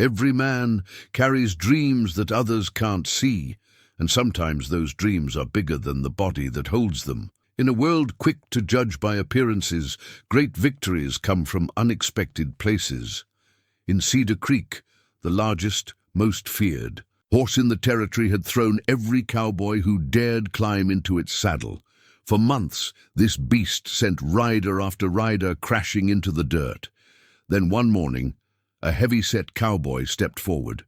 Every man carries dreams that others can't see, and sometimes those dreams are bigger than the body that holds them. In a world quick to judge by appearances, great victories come from unexpected places. In Cedar Creek, the largest, most feared, Horse in the Territory had thrown every cowboy who dared climb into its saddle. For months, this beast sent rider after rider crashing into the dirt. Then one morning, a heavyset cowboy stepped forward.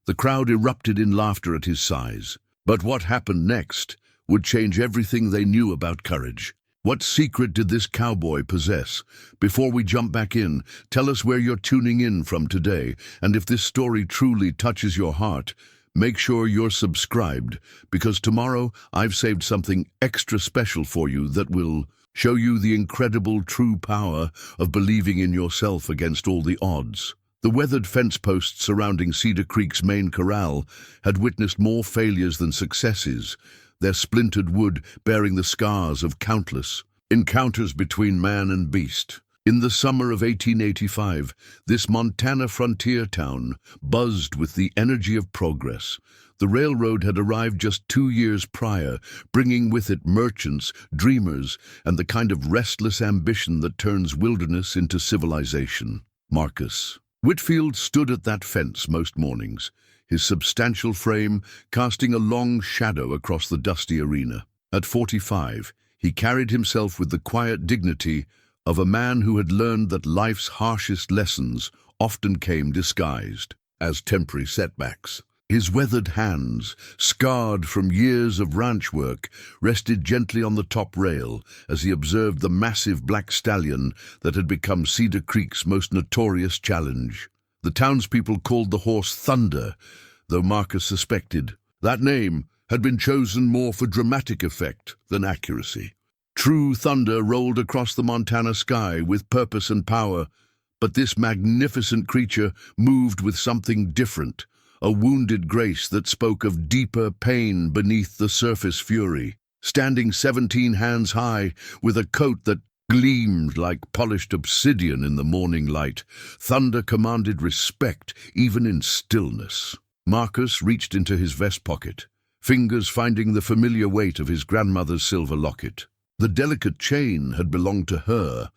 The crowd erupted in laughter at his size. But what happened next would change everything they knew about courage. What secret did this cowboy possess? Before we jump back in, tell us where you're tuning in from today, and if this story truly touches your heart, make sure you're subscribed, because tomorrow I've saved something extra special for you that will show you the incredible true power of believing in yourself against all the odds. The weathered fence posts surrounding Cedar Creek's main corral had witnessed more failures than successes, their splintered wood bearing the scars of countless encounters between man and beast. In the summer of 1885, this Montana frontier town buzzed with the energy of progress. The railroad had arrived just 2 years prior, bringing with it merchants, dreamers, and the kind of restless ambition that turns wilderness into civilization. Marcus Whitfield stood at that fence most mornings, his substantial frame casting a long shadow across the dusty arena. At 45, he carried himself with the quiet dignity of a man who had learned that life's harshest lessons often came disguised as temporary setbacks. His weathered hands, scarred from years of ranch work, rested gently on the top rail as he observed the massive black stallion that had become Cedar Creek's most notorious challenge. The townspeople called the horse Thunder, though Marcus suspected that name had been chosen more for dramatic effect than accuracy. True thunder rolled across the Montana sky with purpose and power, but this magnificent creature moved with something different, a wounded grace that spoke of deeper pain beneath the surface fury. Standing 17 hands high, with a coat that gleamed like polished obsidian in the morning light, Thunder commanded respect even in stillness. Marcus reached into his vest pocket, fingers finding the familiar weight of his grandmother's silver locket. The delicate chain had belonged to her,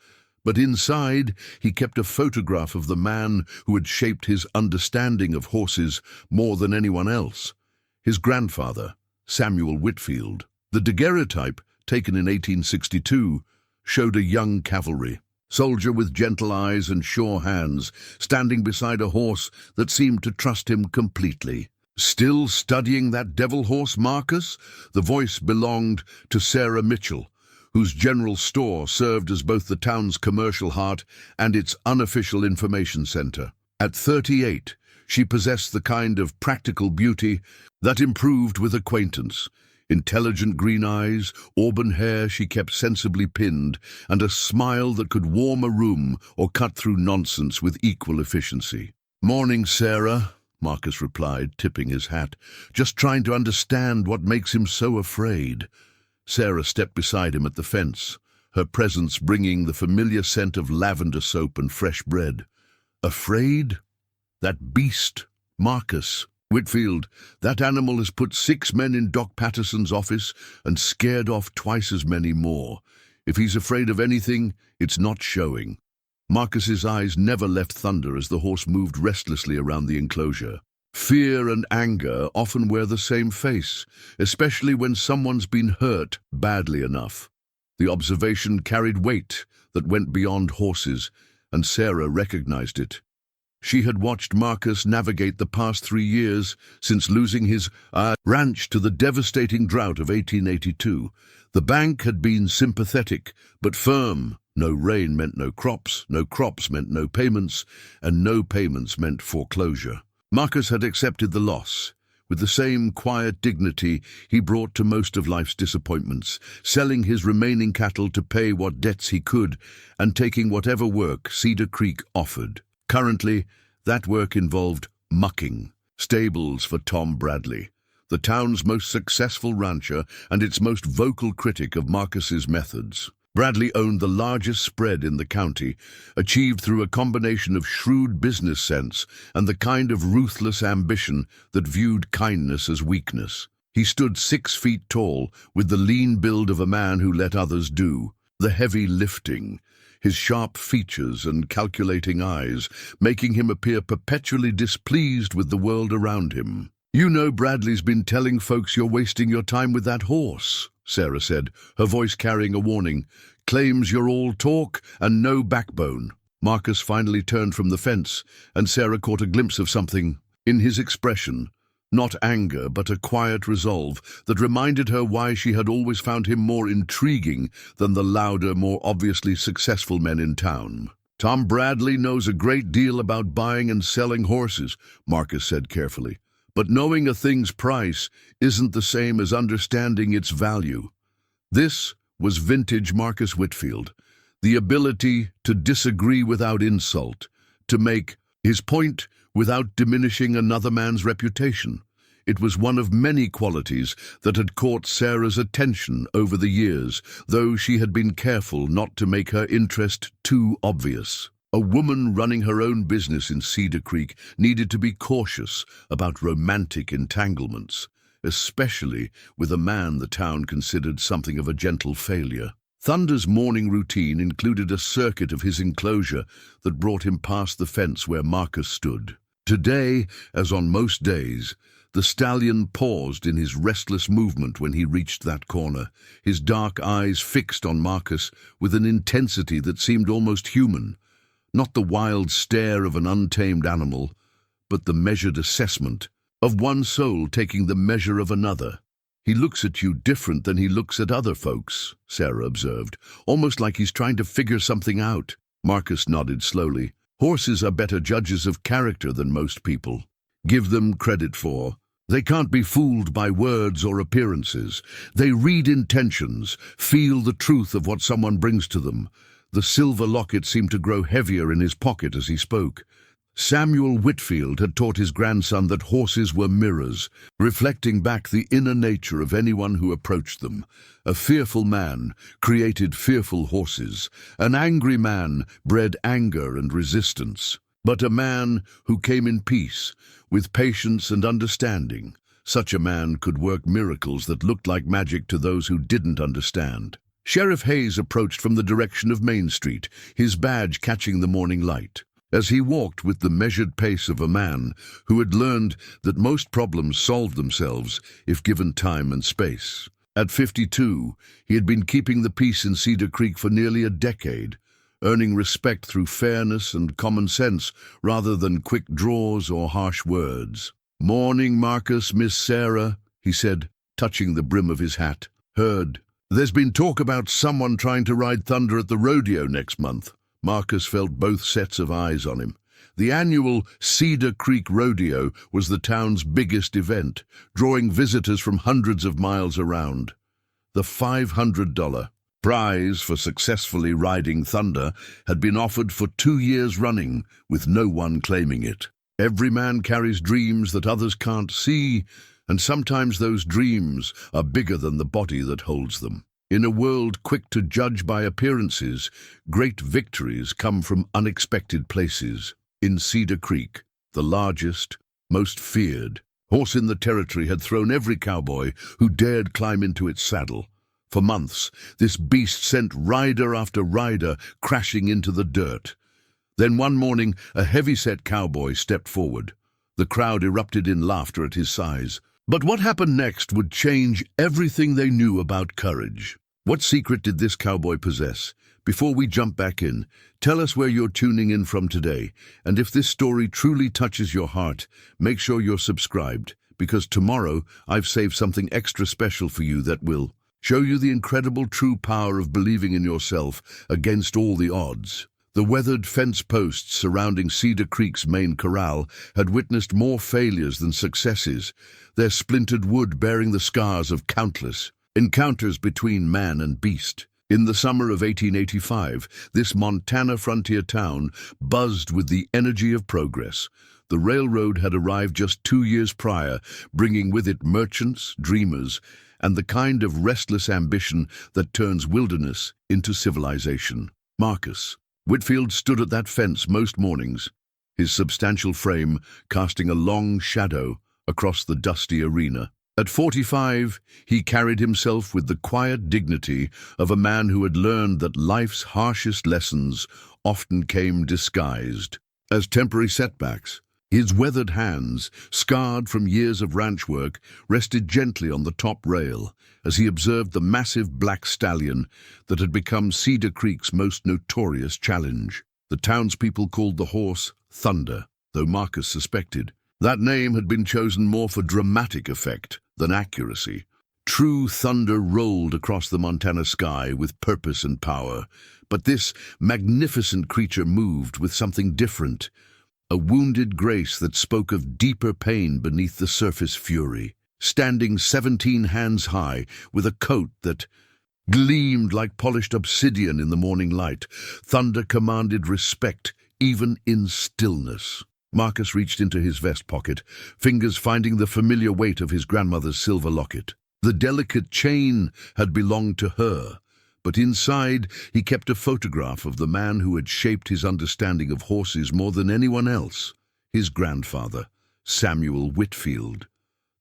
but inside he kept a photograph of the man who had shaped his understanding of horses more than anyone else, his grandfather, Samuel Whitfield. The daguerreotype, taken in 1862, showed a young cavalry soldier with gentle eyes and sure hands, standing beside a horse that seemed to trust him completely. Still studying that devil horse, Marcus? The voice belonged to Sarah Mitchell, whose general store served as both the town's commercial heart and its unofficial information center. At 38, she possessed the kind of practical beauty that improved with acquaintance. Intelligent green eyes, auburn hair she kept sensibly pinned, and a smile that could warm a room or cut through nonsense with equal efficiency. "Morning, Sarah," Marcus replied, tipping his hat. "Just trying to understand what makes him so afraid." Sarah stepped beside him at the fence, her presence bringing the familiar scent of lavender soap and fresh bread. "Afraid? That beast, Marcus Whitfield, that animal has put 6 men in Doc Patterson's office and scared off twice as many more. If he's afraid of anything, it's not showing." Marcus's eyes never left Thunder as the horse moved restlessly around the enclosure. Fear and anger often wear the same face, especially when someone's been hurt badly enough. The observation carried weight that went beyond horses, and Sarah recognized it. She had watched Marcus navigate the past 3 years since losing his ranch to the devastating drought of 1882. The bank had been sympathetic, but firm. No rain meant no crops meant no payments, and no payments meant foreclosure. Marcus had accepted the loss, with the same quiet dignity he brought to most of life's disappointments, selling his remaining cattle to pay what debts he could, and taking whatever work Cedar Creek offered. Currently, that work involved mucking stables for Tom Bradley, the town's most successful rancher and its most vocal critic of Marcus's methods. Bradley owned the largest spread in the county, achieved through a combination of shrewd business sense and the kind of ruthless ambition that viewed kindness as weakness. He stood 6 feet tall, with the lean build of a man who let others do the heavy lifting, his sharp features and calculating eyes making him appear perpetually displeased with the world around him. "You know Bradley's been telling folks you're wasting your time with that horse," Sarah said, her voice carrying a warning. "Claims you're all talk and no backbone." Marcus finally turned from the fence, and Sarah caught a glimpse of something in his expression. Not anger, but a quiet resolve that reminded her why she had always found him more intriguing than the louder, more obviously successful men in town. "Tom Bradley knows a great deal about buying and selling horses," Marcus said carefully. "But knowing a thing's price isn't the same as understanding its value." This was vintage Marcus Whitfield, the ability to disagree without insult, to make his point without diminishing another man's reputation. It was one of many qualities that had caught Sarah's attention over the years, though she had been careful not to make her interest too obvious. A woman running her own business in Cedar Creek needed to be cautious about romantic entanglements, especially with a man the town considered something of a gentle failure. Thunder's morning routine included a circuit of his enclosure that brought him past the fence where Marcus stood. Today, as on most days, the stallion paused in his restless movement when he reached that corner, his dark eyes fixed on Marcus with an intensity that seemed almost human. Not the wild stare of an untamed animal, but the measured assessment of one soul taking the measure of another. "He looks at you different than he looks at other folks," Sarah observed, "almost like he's trying to figure something out." Marcus nodded slowly. "Horses are better judges of character than most people give them credit for. They can't be fooled by words or appearances. They read intentions, feel the truth of what someone brings to them." The silver locket seemed to grow heavier in his pocket as he spoke. Samuel Whitfield had taught his grandson that horses were mirrors, reflecting back the inner nature of anyone who approached them. A fearful man created fearful horses. An angry man bred anger and resistance. But a man who came in peace, with patience and understanding, such a man could work miracles that looked like magic to those who didn't understand. Sheriff Hayes approached from the direction of Main Street, his badge catching the morning light. As he walked with the measured pace of a man who had learned that most problems solved themselves if given time and space. At 52, he had been keeping the peace in Cedar Creek for nearly a decade, earning respect through fairness and common sense rather than quick draws or harsh words. "Morning, Marcus, Miss Sarah," he said, touching the brim of his hat. "Heard. There's been talk about someone trying to ride Thunder at the rodeo next month." Marcus felt both sets of eyes on him. The annual Cedar Creek Rodeo was the town's biggest event, drawing visitors from hundreds of miles around. The $500 prize for successfully riding Thunder had been offered for 2 years running, with no one claiming it. Every man carries dreams that others can't see, and sometimes those dreams are bigger than the body that holds them. In a world quick to judge by appearances, great victories come from unexpected places. In Cedar Creek, the largest, most feared horse in the territory had thrown every cowboy who dared climb into its saddle. For months, this beast sent rider after rider crashing into the dirt. Then one morning, a heavyset cowboy stepped forward. The crowd erupted in laughter at his size. But what happened next would change everything they knew about courage. What secret did this cowboy possess? Before we jump back in, tell us where you're tuning in from today, and if this story truly touches your heart, make sure you're subscribed, because tomorrow I've saved something extra special for you that will show you the incredible true power of believing in yourself against all the odds. The weathered fence posts surrounding Cedar Creek's main corral had witnessed more failures than successes, their splintered wood bearing the scars of countless encounters between man and beast. In the summer of 1885, this Montana frontier town buzzed with the energy of progress. The railroad had arrived just 2 years prior, bringing with it merchants, dreamers, and the kind of restless ambition that turns wilderness into civilization. Marcus Whitfield stood at that fence most mornings, his substantial frame casting a long shadow across the dusty arena. At 45, he carried himself with the quiet dignity of a man who had learned that life's harshest lessons often came disguised as temporary setbacks. His weathered hands, scarred from years of ranch work, rested gently on the top rail as he observed the massive black stallion that had become Cedar Creek's most notorious challenge. The townspeople called the horse Thunder, though Marcus suspected that name had been chosen more for dramatic effect than accuracy. True thunder rolled across the Montana sky with purpose and power, but this magnificent creature moved with something different, a wounded grace that spoke of deeper pain beneath the surface fury. Standing 17 hands high, with a coat that gleamed like polished obsidian in the morning light, Thunder commanded respect even in stillness. Marcus reached into his vest pocket, fingers finding the familiar weight of his grandmother's silver locket. The delicate chain had belonged to her, but inside he kept a photograph of the man who had shaped his understanding of horses more than anyone else, his grandfather, Samuel Whitfield.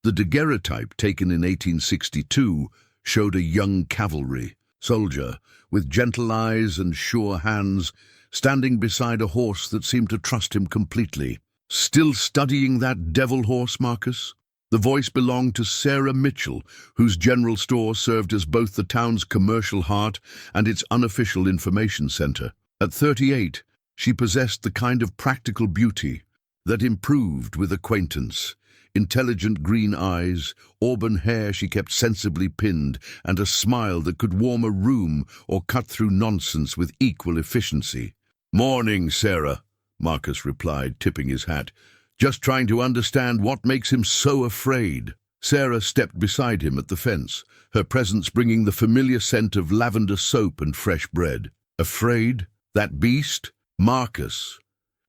The daguerreotype taken in 1862 showed a young cavalry soldier with gentle eyes and sure hands, standing beside a horse that seemed to trust him completely. Still studying that devil horse, Marcus? The voice belonged to Sarah Mitchell, whose general store served as both the town's commercial heart and its unofficial information center. At 38, she possessed the kind of practical beauty that improved with acquaintance. Intelligent green eyes, auburn hair she kept sensibly pinned, and a smile that could warm a room or cut through nonsense with equal efficiency. "Morning, Sarah," Marcus replied, tipping his hat. "Just trying to understand what makes him so afraid." Sarah stepped beside him at the fence, her presence bringing the familiar scent of lavender soap and fresh bread. "Afraid? That beast? Marcus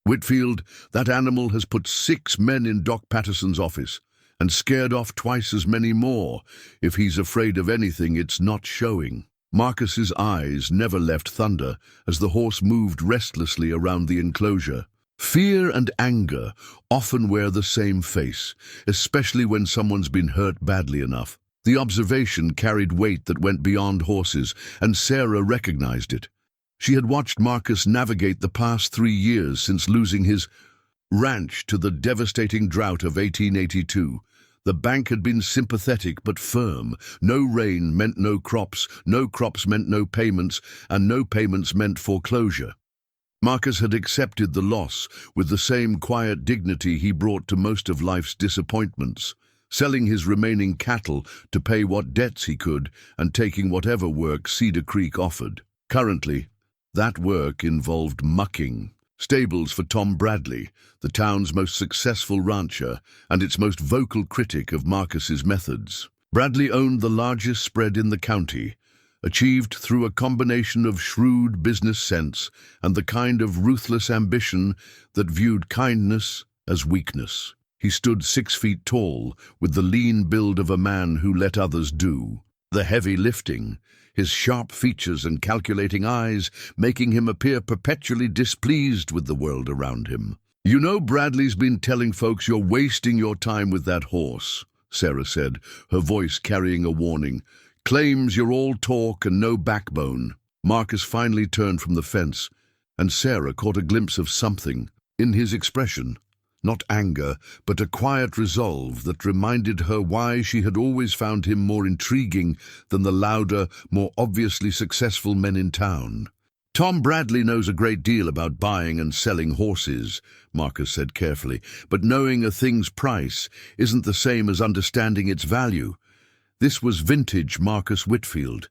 Whitfield, that animal has put 6 men in Doc Patterson's office and scared off twice as many more. If he's afraid of anything, it's not showing." Marcus's eyes never left Thunder as the horse moved restlessly around the enclosure. Fear and anger often wear the same face, especially when someone's been hurt badly enough. The observation carried weight that went beyond horses, and Sarah recognized it. She had watched Marcus navigate the past 3 years since losing his ranch to the devastating drought of 1882. The bank had been sympathetic but firm. No rain meant no crops meant no payments, and no payments meant foreclosure. Marcus had accepted the loss with the same quiet dignity he brought to most of life's disappointments, selling his remaining cattle to pay what debts he could and taking whatever work Cedar Creek offered. Currently, that work involved mucking stables for Tom Bradley, the town's most successful rancher and its most vocal critic of Marcus's methods. Bradley owned the largest spread in the county, achieved through a combination of shrewd business sense and the kind of ruthless ambition that viewed kindness as weakness. He stood 6 feet tall, with the lean build of a man who let others do the heavy lifting, his sharp features and calculating eyes making him appear perpetually displeased with the world around him. "You know, Bradley's been telling folks you're wasting your time with that horse," Sarah said, her voice carrying a warning. "Claims you're all talk and no backbone." Marcus finally turned from the fence, and Sarah caught a glimpse of something in his expression. Not anger, but a quiet resolve that reminded her why she had always found him more intriguing than the louder, more obviously successful men in town. "Tom Bradley knows a great deal about buying and selling horses," Marcus said carefully, "but knowing a thing's price isn't the same as understanding its value." This was vintage Marcus Whitfield,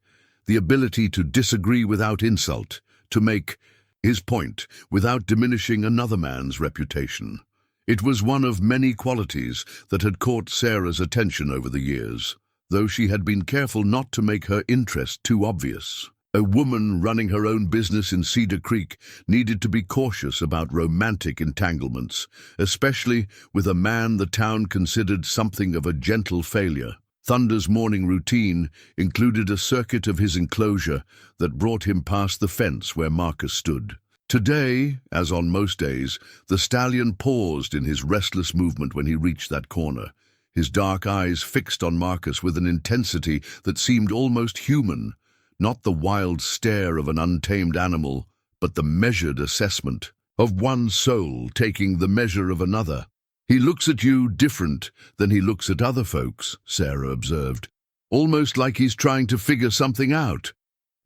the ability to disagree without insult, to make his point without diminishing another man's reputation. It was one of many qualities that had caught Sarah's attention over the years, though she had been careful not to make her interest too obvious. A woman running her own business in Cedar Creek needed to be cautious about romantic entanglements, especially with a man the town considered something of a gentle failure. Thunder's morning routine included a circuit of his enclosure that brought him past the fence where Marcus stood. Today, as on most days, the stallion paused in his restless movement when he reached that corner, his dark eyes fixed on Marcus with an intensity that seemed almost human, not the wild stare of an untamed animal, but the measured assessment of one soul taking the measure of another. "He looks at you different than he looks at other folks," Sarah observed, "almost like he's trying to figure something out."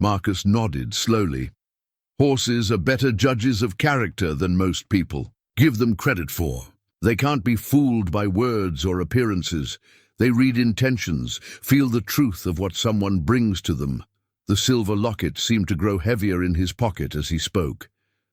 Marcus nodded slowly. "Horses are better judges of character than most people give them credit for. They can't be fooled by words or appearances. They read intentions, feel the truth of what someone brings to them." The silver locket seemed to grow heavier in his pocket as he spoke.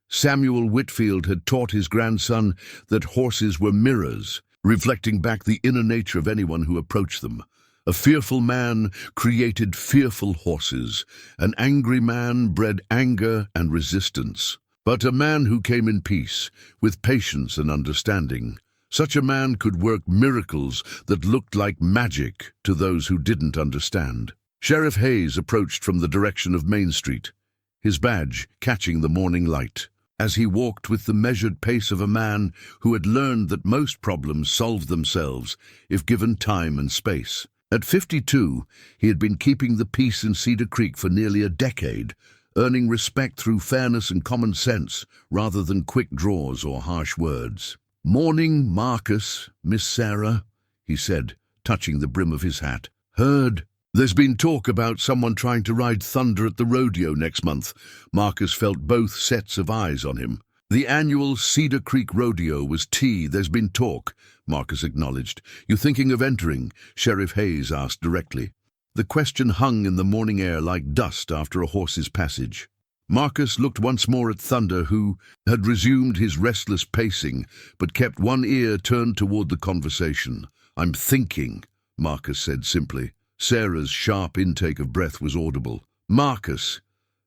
Samuel Whitfield had taught his grandson that horses were mirrors, reflecting back the inner nature of anyone who approached them. A fearful man created fearful horses. An angry man bred anger and resistance. But a man who came in peace, with patience and understanding, such a man could work miracles that looked like magic to those who didn't understand. Sheriff Hayes approached from the direction of Main Street, his badge catching the morning light. As he walked with the measured pace of a man who had learned that most problems solved themselves if given time and space. At 52, he had been keeping the peace in Cedar Creek for nearly a decade, earning respect through fairness and common sense rather than quick draws or harsh words. "Morning, Marcus, Miss Sarah," he said, touching the brim of his hat. "Heard there's been talk about someone trying to ride Thunder at the rodeo next month." Marcus felt both sets of eyes on him. "The annual Cedar Creek Rodeo was there's been talk," Marcus acknowledged. "You thinking of entering?" Sheriff Hayes asked directly. The question hung in the morning air like dust after a horse's passage. Marcus looked once more at Thunder, who had resumed his restless pacing, but kept one ear turned toward the conversation. "I'm thinking," Marcus said simply. Sarah's sharp intake of breath was audible. "Marcus,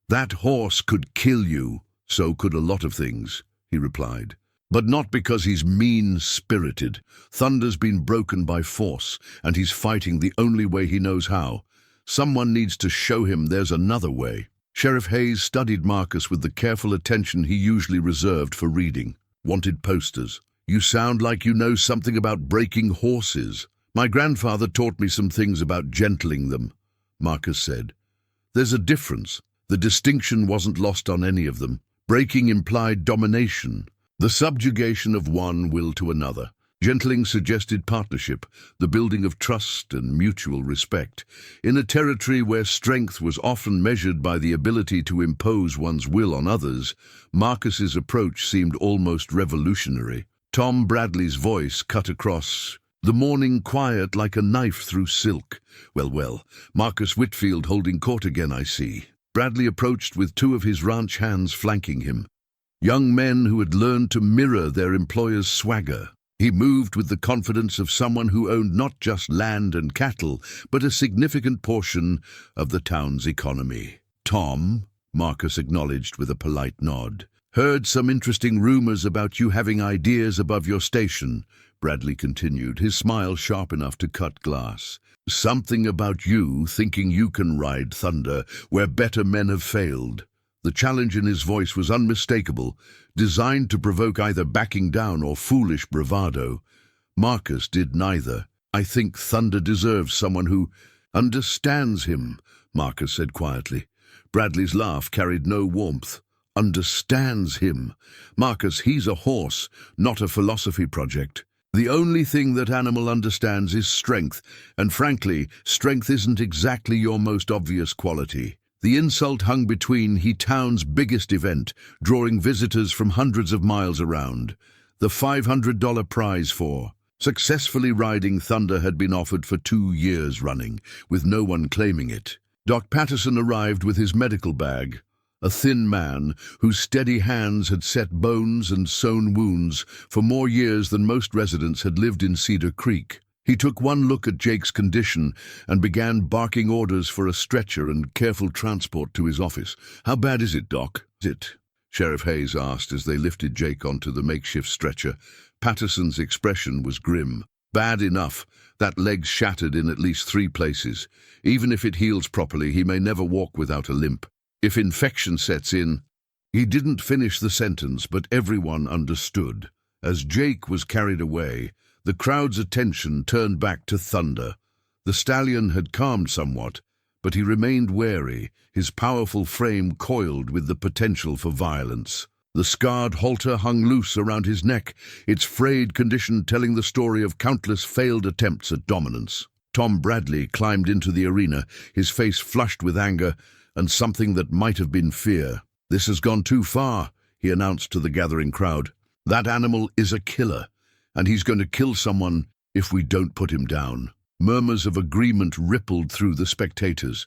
that horse could kill you." "So could a lot of things," he replied. "But not because he's mean-spirited. Thunder's been broken by force, and he's fighting the only way he knows how. Someone needs to show him there's another way." Sheriff Hayes studied Marcus with the careful attention he usually reserved for reading. "Wanted posters. You sound like you know something about breaking horses." "My grandfather taught me some things about gentling them," Marcus said. "There's a difference. The distinction wasn't lost on any of them. Breaking implied domination, the subjugation of one will to another. Gentling suggested partnership, the building of trust and mutual respect. In a territory where strength was often measured by the ability to impose one's will on others, Marcus's approach seemed almost revolutionary. Tom Bradley's voice cut across the morning quiet like a knife through silk. Well, Marcus Whitfield holding court again, I see." Bradley approached with two of his ranch hands flanking him. Young men who had learned to mirror their employer's swagger. He moved with the confidence of someone who owned not just land and cattle, but a significant portion of the town's economy. "Tom," Marcus acknowledged with a polite nod. "Heard some interesting rumors about you having ideas above your station," Bradley continued, his smile sharp enough to cut glass. "Something about you thinking you can ride Thunder where better men have failed." The challenge in his voice was unmistakable, designed to provoke either backing down or foolish bravado. Marcus did neither. "I think Thunder deserves someone who understands him," Marcus said quietly. Bradley's laugh carried no warmth. "Understands him. Marcus, he's a horse, not a philosophy project. The only thing that animal understands is strength, and frankly, strength isn't exactly your most obvious quality." The insult hung between he town's biggest event, drawing visitors from hundreds of miles around. The $500 prize for successfully riding Thunder had been offered for 2 years running, with no one claiming it. Doc Patterson arrived with his medical bag, a thin man whose steady hands had set bones and sewn wounds for more years than most residents had lived in Cedar Creek. He took one look at Jake's condition and began barking orders for a stretcher and careful transport to his office. "How bad is it, Doc?" Sheriff Hayes asked as they lifted Jake onto the makeshift stretcher. Patterson's expression was grim. "Bad enough. That leg's shattered in at least 3 places. Even if it heals properly, he may never walk without a limp. If infection sets in—" He didn't finish the sentence, but everyone understood. As Jake was carried away, the crowd's attention turned back to Thunder. The stallion had calmed somewhat, but he remained wary, his powerful frame coiled with the potential for violence. The scarred halter hung loose around his neck, its frayed condition telling the story of countless failed attempts at dominance. Tom Bradley climbed into the arena, his face flushed with anger and something that might have been fear. "This has gone too far," he announced to the gathering crowd. "That animal is a killer, and he's going to kill someone if we don't put him down." Murmurs of agreement rippled through the spectators.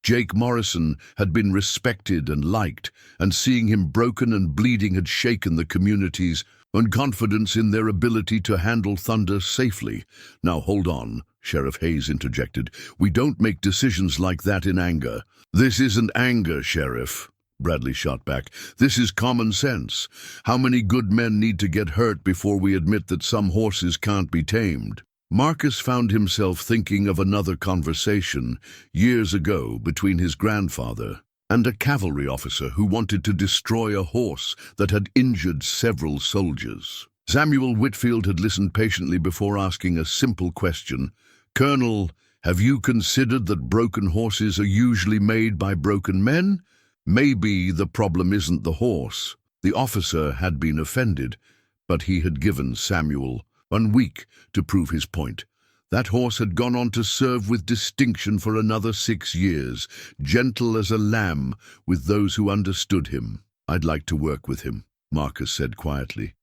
Jake Morrison had been respected and liked, and seeing him broken and bleeding had shaken the community's confidence in their ability to handle Thunder safely. "Now hold on," Sheriff Hayes interjected. "We don't make decisions like that in anger." "This isn't anger, Sheriff," Bradley shot back. "This is common sense. How many good men need to get hurt before we admit that some horses can't be tamed?" Marcus found himself thinking of another conversation years ago between his grandfather and a cavalry officer who wanted to destroy a horse that had injured several soldiers. Samuel Whitfield had listened patiently before asking a simple question. "Colonel, have you considered that broken horses are usually made by broken men? Maybe the problem isn't the horse." The officer had been offended, but he had given Samuel 1 week to prove his point. That horse had gone on to serve with distinction for another 6 years, gentle as a lamb with those who understood him. "I'd like to work with him," Marcus said quietly.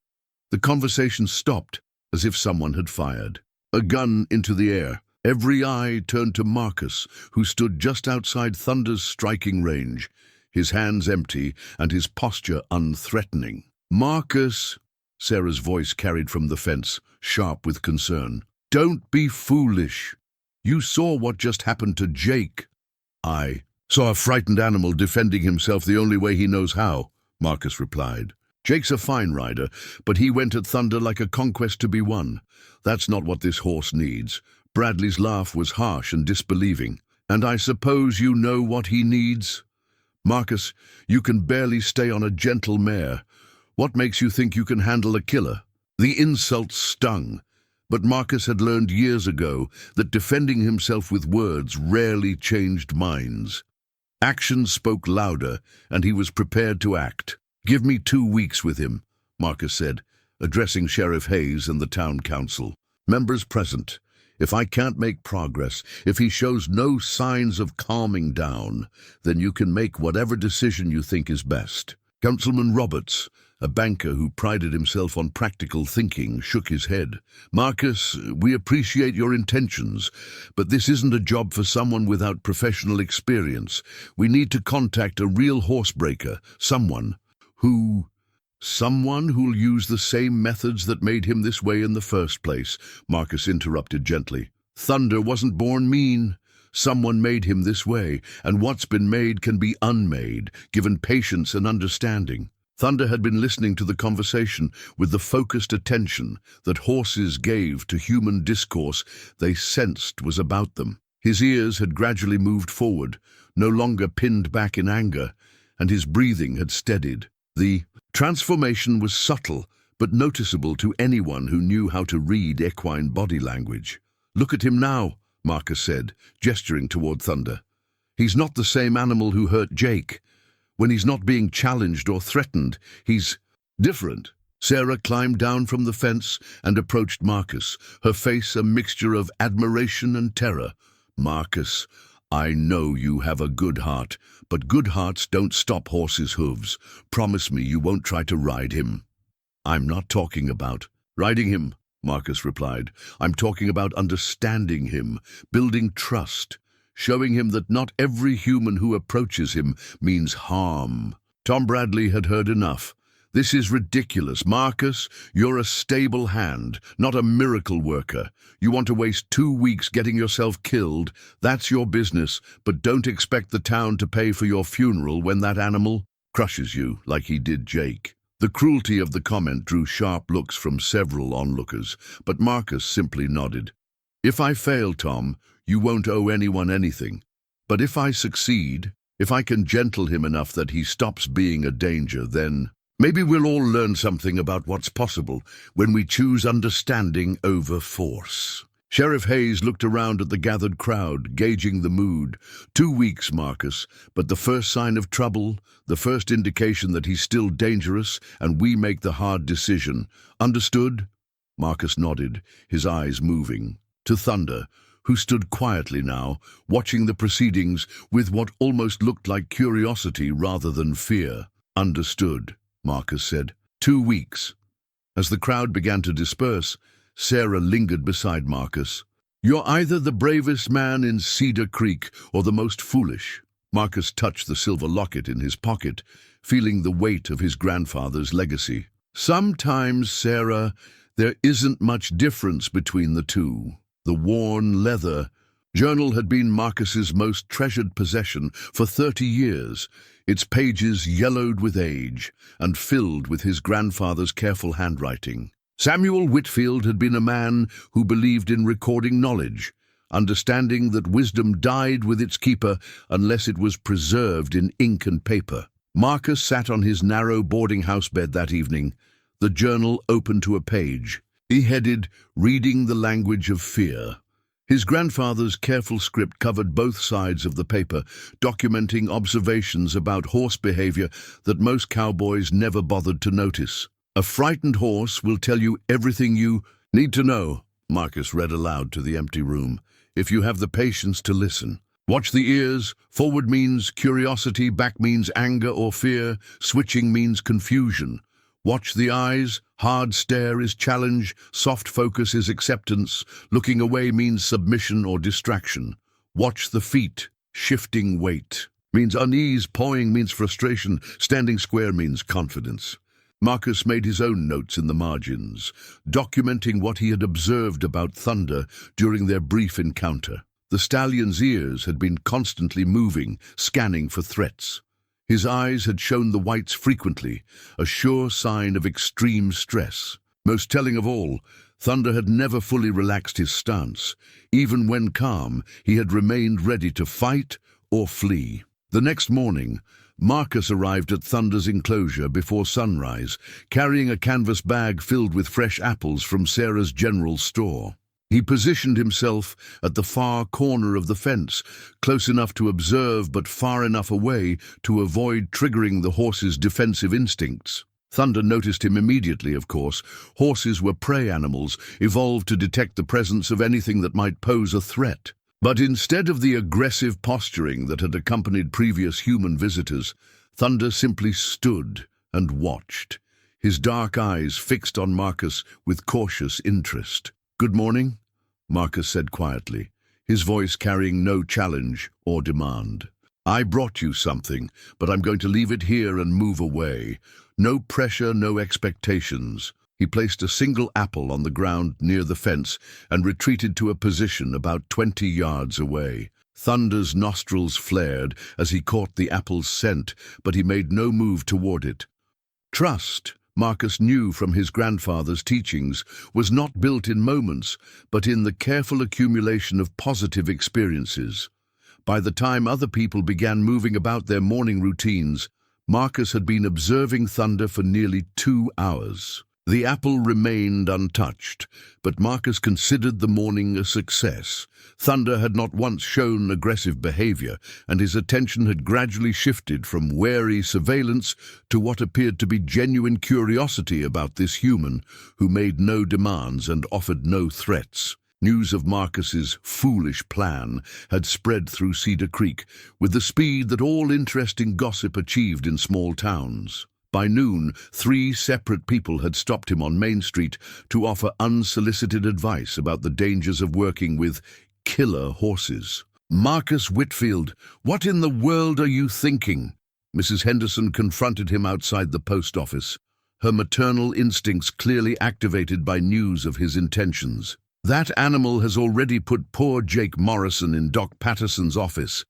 The conversation stopped, as if someone had fired a gun into the air. Every eye turned to Marcus, who stood just outside Thunder's striking range, his hands empty and his posture unthreatening. "Marcus," Sarah's voice carried from the fence, sharp with concern. "Don't be foolish. You saw what just happened to Jake." "I saw a frightened animal defending himself the only way he knows how," Marcus replied. "Jake's a fine rider, but he went at Thunder like a conquest to be won. That's not what this horse needs." Bradley's laugh was harsh and disbelieving. "And I suppose you know what he needs? Marcus, you can barely stay on a gentle mare. What makes you think you can handle a killer?" The insult stung, but Marcus had learned years ago that defending himself with words rarely changed minds. Actions spoke louder, and he was prepared to act. "Give me 2 weeks with him," Marcus said, addressing Sheriff Hayes and the town council. "Members present, if I can't make progress, if he shows no signs of calming down, then you can make whatever decision you think is best." Councilman Roberts, a banker who prided himself on practical thinking, shook his head. "Marcus, we appreciate your intentions, but this isn't a job for someone without professional experience. We need to contact a real horsebreaker, someone who'll use the same methods that made him this way in the first place," Marcus interrupted gently. "Thunder wasn't born mean. Someone made him this way, and what's been made can be unmade, given patience and understanding." Thunder had been listening to the conversation with the focused attention that horses gave to human discourse they sensed was about them. His ears had gradually moved forward, no longer pinned back in anger, and his breathing had steadied. The transformation was subtle, but noticeable to anyone who knew how to read equine body language. "Look at him now," Marcus said, gesturing toward Thunder. "He's not the same animal who hurt Jake. When he's not being challenged or threatened, he's different." Sarah climbed down from the fence and approached Marcus, her face a mixture of admiration and terror. "Marcus, I know you have a good heart, but good hearts don't stop horses' hooves. Promise me you won't try to ride him." "I'm not talking about riding him," Marcus replied. "I'm talking about understanding him, building trust, showing him that not every human who approaches him means harm." Tom Bradley had heard enough. "This is ridiculous. Marcus, you're a stable hand, not a miracle worker. You want to waste 2 weeks getting yourself killed? That's your business, but don't expect the town to pay for your funeral when that animal crushes you like he did Jake." The cruelty of the comment drew sharp looks from several onlookers, but Marcus simply nodded. "If I fail, Tom, you won't owe anyone anything. But if I succeed, if I can gentle him enough that he stops being a danger, then maybe we'll all learn something about what's possible when we choose understanding over force." Sheriff Hayes looked around at the gathered crowd, gauging the mood. 2 weeks, Marcus, but the first sign of trouble, the first indication that he's still dangerous, and we make the hard decision. Understood? Marcus nodded, his eyes moving. To Thunder, who stood quietly now, watching the proceedings with what almost looked like curiosity rather than fear. "Understood," Marcus said. 2 weeks. As the crowd began to disperse, Sarah lingered beside Marcus. "You're either the bravest man in Cedar Creek or the most foolish." Marcus touched the silver locket in his pocket, feeling the weight of his grandfather's legacy. "Sometimes, Sarah, there isn't much difference between the two." The worn leather journal had been Marcus's most treasured possession for 30 years, its pages yellowed with age and filled with his grandfather's careful handwriting. Samuel Whitfield had been a man who believed in recording knowledge, understanding that wisdom died with its keeper unless it was preserved in ink and paper. Marcus sat on his narrow boarding house bed that evening, the journal open to a page. He headed, "Reading the Language of Fear." His grandfather's careful script covered both sides of the paper, documenting observations about horse behavior that most cowboys never bothered to notice. "A frightened horse will tell you everything you need to know," Marcus read aloud to the empty room, "if you have the patience to listen. Watch the ears. Forward means curiosity, back means anger or fear, switching means confusion. Watch the eyes. Hard stare is challenge, soft focus is acceptance, looking away means submission or distraction. Watch the feet. Shifting weight means unease, pawing means frustration, standing square means confidence." Marcus made his own notes in the margins, documenting what he had observed about Thunder during their brief encounter. The stallion's ears had been constantly moving, scanning for threats. His eyes had shown the whites frequently, a sure sign of extreme stress. Most telling of all, Thunder had never fully relaxed his stance. Even when calm, he had remained ready to fight or flee. The next morning, Marcus arrived at Thunder's enclosure before sunrise, carrying a canvas bag filled with fresh apples from Sarah's general store. He positioned himself at the far corner of the fence, close enough to observe but far enough away to avoid triggering the horse's defensive instincts. Thunder noticed him immediately, of course. Horses were prey animals, evolved to detect the presence of anything that might pose a threat. But instead of the aggressive posturing that had accompanied previous human visitors, Thunder simply stood and watched, his dark eyes fixed on Marcus with cautious interest. "Good morning," Marcus said quietly, his voice carrying no challenge or demand. "I brought you something, but I'm going to leave it here and move away. No pressure, no expectations." He placed a single apple on the ground near the fence and retreated to a position about 20 yards away. Thunder's nostrils flared as he caught the apple's scent, but he made no move toward it. Trust, Marcus knew from his grandfather's teachings, was not built in moments, but in the careful accumulation of positive experiences. By the time other people began moving about their morning routines, Marcus had been observing Thunder for nearly 2 hours. The apple remained untouched, but Marcus considered the morning a success. Thunder had not once shown aggressive behavior, and his attention had gradually shifted from wary surveillance to what appeared to be genuine curiosity about this human who made no demands and offered no threats. News of Marcus's foolish plan had spread through Cedar Creek with the speed that all interesting gossip achieved in small towns. By noon, 3 separate people had stopped him on Main Street to offer unsolicited advice about the dangers of working with killer horses. "Marcus Whitfield, what in the world are you thinking?" Mrs. Henderson confronted him outside the post office. her maternal instincts clearly activated by news of his intentions. "That animal has already put poor Jake Morrison in Doc Patterson's office.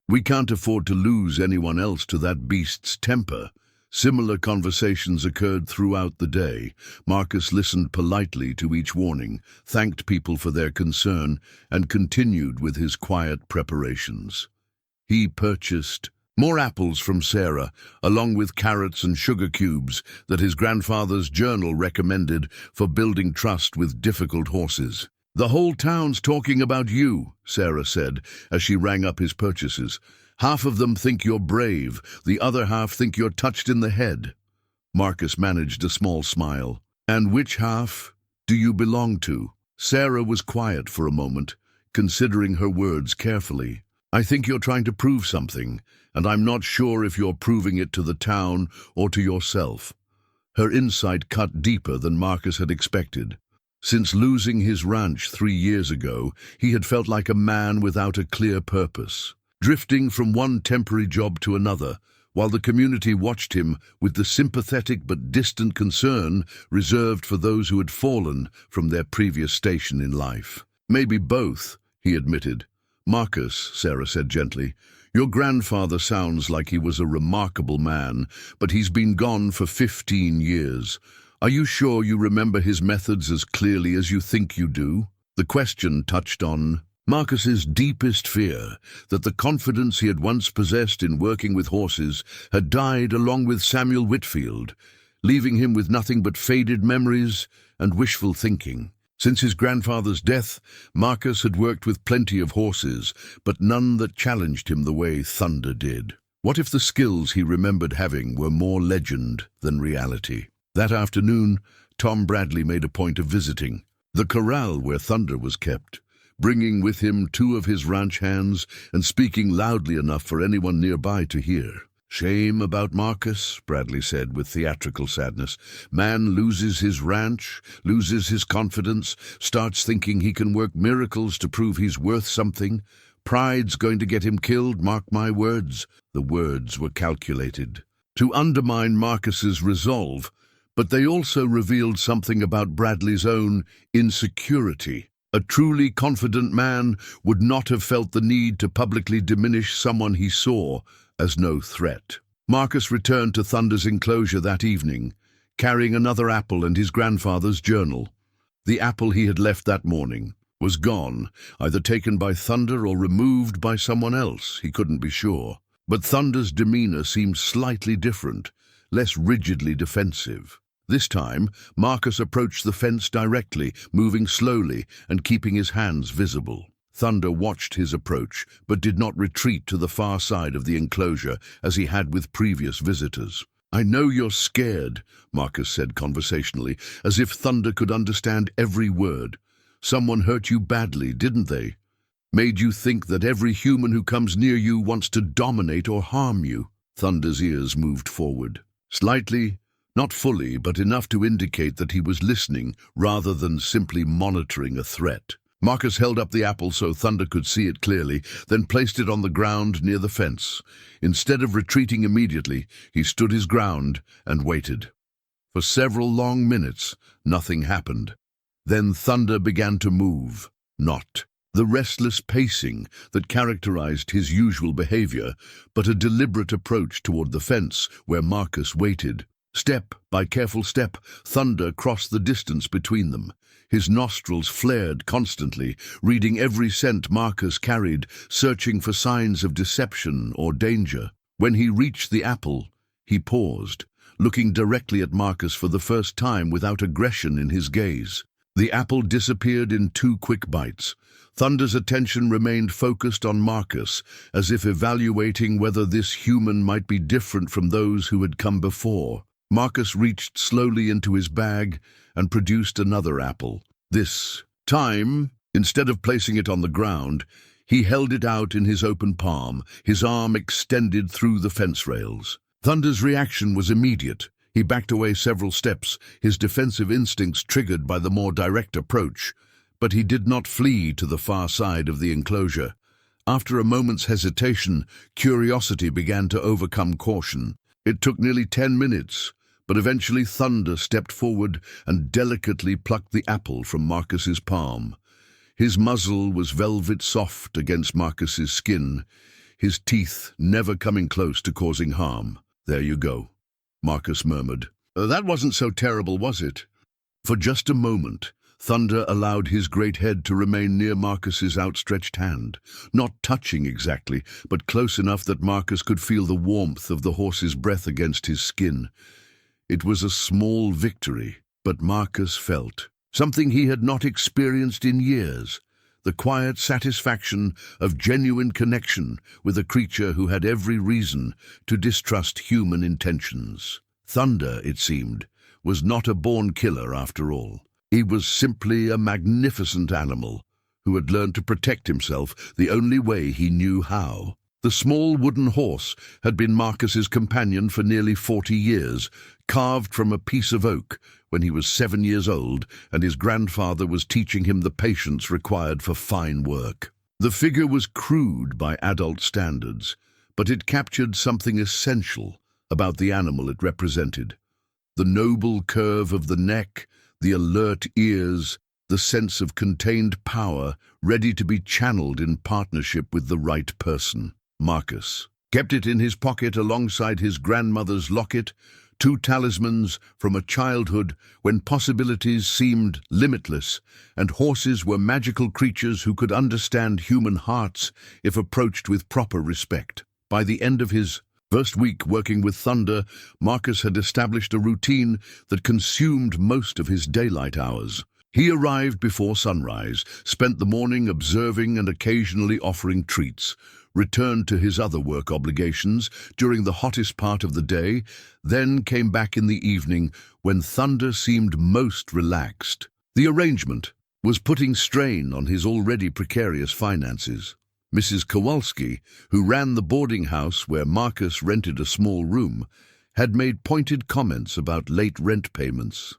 We can't afford to lose anyone else to that beast's temper." Similar conversations occurred throughout the day. Marcus listened politely to each warning, thanked people for their concern, and continued with his quiet preparations. He purchased more apples from Sarah, along with carrots and sugar cubes that his grandfather's journal recommended for building trust with difficult horses. "The whole town's talking about you," Sarah said as she rang up his purchases. "Half of them think you're brave, the other half think you're touched in the head." Marcus managed a small smile. "And which half do you belong to?" Sarah was quiet for a moment, considering her words carefully. "I think you're trying to prove something, and I'm not sure if you're proving it to the town or to yourself." Her insight cut deeper than Marcus had expected. Since losing his ranch 3 years ago, he had felt like a man without a clear purpose, drifting from one temporary job to another, while the community watched him with the sympathetic but distant concern reserved for those who had fallen from their previous station in life. "Maybe both," he admitted. "Marcus," Sarah said gently, "your grandfather sounds like he was a remarkable man, but he's been gone for 15 years. Are you sure you remember his methods as clearly as you think you do?" The question touched on Marcus's deepest fear, that the confidence he had once possessed in working with horses had died along with Samuel Whitfield, leaving him with nothing but faded memories and wishful thinking. Since his grandfather's death, Marcus had worked with plenty of horses, but none that challenged him the way Thunder did. What if the skills he remembered having were more legend than reality? That afternoon, Tom Bradley made a point of visiting the corral where Thunder was kept, bringing with him 2 of his ranch hands and speaking loudly enough for anyone nearby to hear. "Shame about Marcus," Bradley said with theatrical sadness. "Man loses his ranch, loses his confidence, starts thinking he can work miracles to prove he's worth something. Pride's going to get him killed, mark my words." The words were calculated to undermine Marcus's resolve, but they also revealed something about Bradley's own insecurity. A truly confident man would not have felt the need to publicly diminish someone he saw as no threat. Marcus returned to Thunder's enclosure that evening, carrying another apple and his grandfather's journal. The apple he had left that morning was gone, either taken by Thunder or removed by someone else. He couldn't be sure. But Thunder's demeanor seemed slightly different, less rigidly defensive. This time, Marcus approached the fence directly, moving slowly and keeping his hands visible. Thunder watched his approach, but did not retreat to the far side of the enclosure as he had with previous visitors. "I know you're scared," Marcus said conversationally, as if Thunder could understand every word. "Someone hurt you badly, didn't they? Made you think that every human who comes near you wants to dominate or harm you?" Thunder's ears moved forward. Slightly, not fully, but enough to indicate that he was listening rather than simply monitoring a threat. Marcus held up the apple so Thunder could see it clearly, then placed it on the ground near the fence. Instead of retreating immediately, he stood his ground and waited. For several long minutes, nothing happened. Then Thunder began to move, not the restless pacing that characterized his usual behavior, but a deliberate approach toward the fence where Marcus waited. Step by careful step, Thunder crossed the distance between them. His nostrils flared constantly, reading every scent Marcus carried, searching for signs of deception or danger. When he reached the apple, he paused, looking directly at Marcus for the first time without aggression in his gaze. The apple disappeared in 2 quick bites. Thunder's attention remained focused on Marcus, as if evaluating whether this human might be different from those who had come before. Marcus reached slowly into his bag and produced another apple. This time, instead of placing it on the ground, he held it out in his open palm, his arm extended through the fence rails. Thunder's reaction was immediate. He backed away several steps, his defensive instincts triggered by the more direct approach, but he did not flee to the far side of the enclosure. After a moment's hesitation, curiosity began to overcome caution. It took nearly 10 minutes, But eventually Thunder stepped forward and delicately plucked the apple from Marcus's palm. His muzzle was velvet soft against Marcus's skin, his teeth never coming close to causing harm. "There you go," Marcus murmured. "That wasn't so terrible, was it?" For just a moment, Thunder allowed his great head to remain near Marcus's outstretched hand, not touching exactly, but close enough that Marcus could feel the warmth of the horse's breath against his skin. It was a small victory, but Marcus felt something he had not experienced in years, the quiet satisfaction of genuine connection with a creature who had every reason to distrust human intentions. Thunder, it seemed, was not a born killer after all. He was simply a magnificent animal who had learned to protect himself the only way he knew how. The small wooden horse had been Marcus's companion for nearly 40 years, carved from a piece of oak when he was 7 years old, and his grandfather was teaching him the patience required for fine work. The figure was crude by adult standards, but it captured something essential about the animal it represented. The noble curve of the neck, the alert ears, the sense of contained power ready to be channeled in partnership with the right person. Marcus kept it in his pocket alongside his grandmother's locket, two talismans from a childhood when possibilities seemed limitless, and horses were magical creatures who could understand human hearts if approached with proper respect. By the end of his first week working with Thunder, Marcus had established a routine that consumed most of his daylight hours. He arrived before sunrise, spent the morning observing and occasionally offering treats, returned to his other work obligations during the hottest part of the day, then came back in the evening when Thunder seemed most relaxed. The arrangement was putting strain on his already precarious finances. Mrs. Kowalski, who ran the boarding house where Marcus rented a small room, had made pointed comments about late rent payments.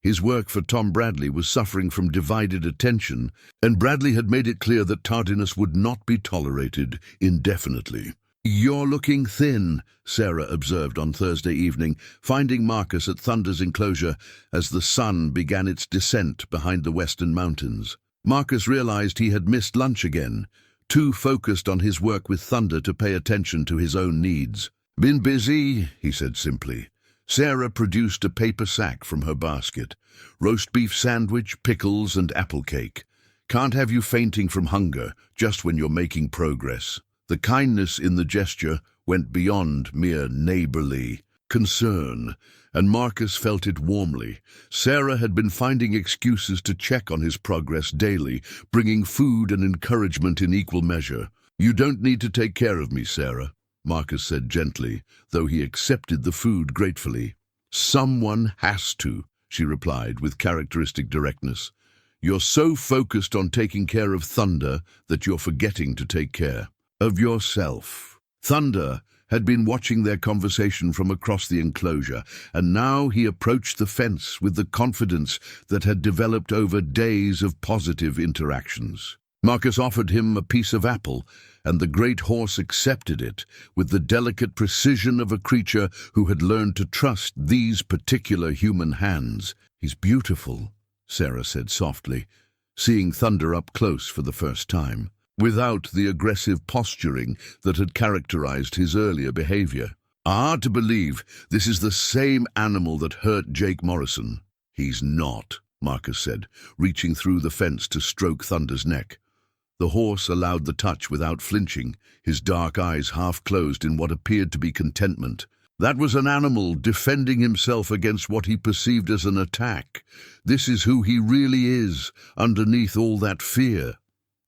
His work for Tom Bradley was suffering from divided attention, and Bradley had made it clear that tardiness would not be tolerated indefinitely. "You're looking thin," Sarah observed on Thursday evening, finding Marcus at Thunder's enclosure as the sun began its descent behind the western mountains. Marcus realized he had missed lunch again, too focused on his work with Thunder to pay attention to his own needs. "Been busy," he said simply. Sarah produced a paper sack from her basket. "Roast beef sandwich, pickles, and apple cake. Can't have you fainting from hunger just when you're making progress." The kindness in the gesture went beyond mere neighborly concern, and Marcus felt it warmly. Sarah had been finding excuses to check on his progress daily, bringing food and encouragement in equal measure. "You don't need to take care of me, Sarah," Marcus said gently, though he accepted the food gratefully. "Someone has to," she replied with characteristic directness. "You're so focused on taking care of Thunder that you're forgetting to take care of yourself." Thunder had been watching their conversation from across the enclosure, and now he approached the fence with the confidence that had developed over days of positive interactions. Marcus offered him a piece of apple, and the great horse accepted it with the delicate precision of a creature who had learned to trust these particular human hands. "He's beautiful," Sarah said softly, seeing Thunder up close for the first time, without the aggressive posturing that had characterized his earlier behavior. "Hard to believe this is the same animal that hurt Jake Morrison." "He's not," Marcus said, reaching through the fence to stroke Thunder's neck. The horse allowed the touch without flinching, his dark eyes half closed in what appeared to be contentment. That was an animal defending himself against what he perceived as an attack. This is who he really is, underneath all that fear.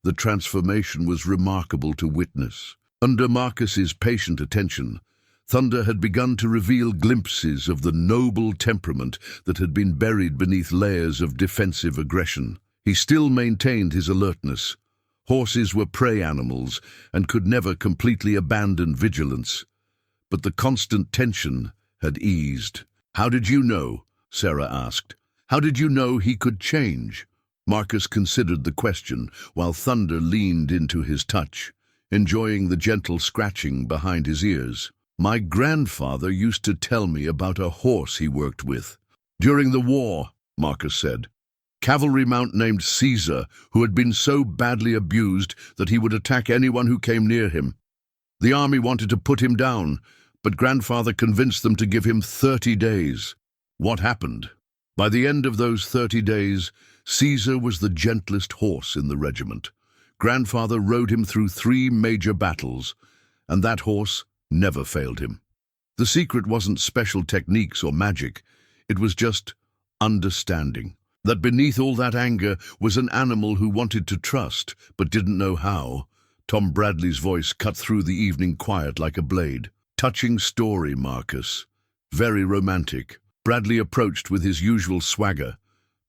The transformation was remarkable to witness. Under Marcus's patient attention, Thunder had begun to reveal glimpses of the noble temperament that had been buried beneath layers of defensive aggression. He still maintained his alertness. Horses were prey animals and could never completely abandon vigilance. But the constant tension had eased. "How did you know?" Sarah asked. "How did you know he could change?" Marcus considered the question while Thunder leaned into his touch, enjoying the gentle scratching behind his ears. My grandfather used to tell me about a horse he worked with. During the war, Marcus said. Cavalry mount named Caesar, who had been so badly abused that he would attack anyone who came near him. The army wanted to put him down, but grandfather convinced them to give him 30 days. What happened? By the end of those 30 days, Caesar was the gentlest horse in the regiment. Grandfather rode him through 3 major battles, and that horse never failed him. The secret wasn't special techniques or magic. It was just understanding. That beneath all that anger was an animal who wanted to trust, but didn't know how. Tom Bradley's voice cut through the evening quiet like a blade. Touching story, Marcus. Very romantic. Bradley approached with his usual swagger,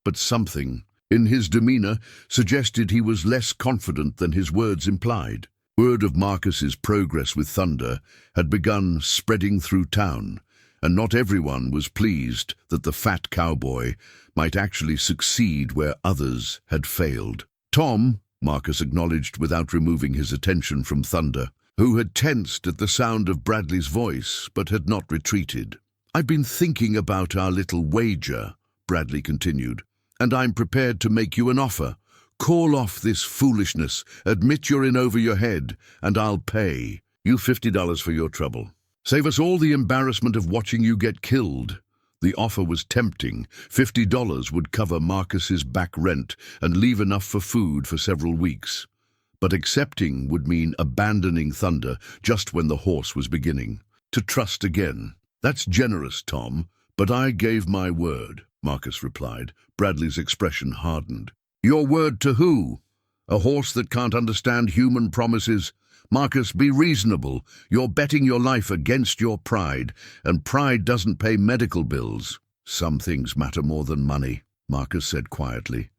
but something in his demeanor suggested he was less confident than his words implied. Word of Marcus's progress with Thunder had begun spreading through town, and not everyone was pleased that the fat cowboy might actually succeed where others had failed. Tom, Marcus acknowledged without removing his attention from Thunder, who had tensed at the sound of Bradley's voice but had not retreated. I've been thinking about our little wager, Bradley continued, and I'm prepared to make you an offer. Call off this foolishness, admit you're in over your head, and I'll pay you $50 for your trouble. Save us all the embarrassment of watching you get killed. The offer was tempting. $50 would cover Marcus's back rent and leave enough for food for several weeks. But accepting would mean abandoning Thunder just when the horse was beginning to trust again. That's generous, Tom, but I gave my word, Marcus replied. Bradley's expression hardened. Your word to who? A horse that can't understand human promises? Marcus, be reasonable. You're betting your life against your pride, and pride doesn't pay medical bills. Some things matter more than money, Marcus said quietly.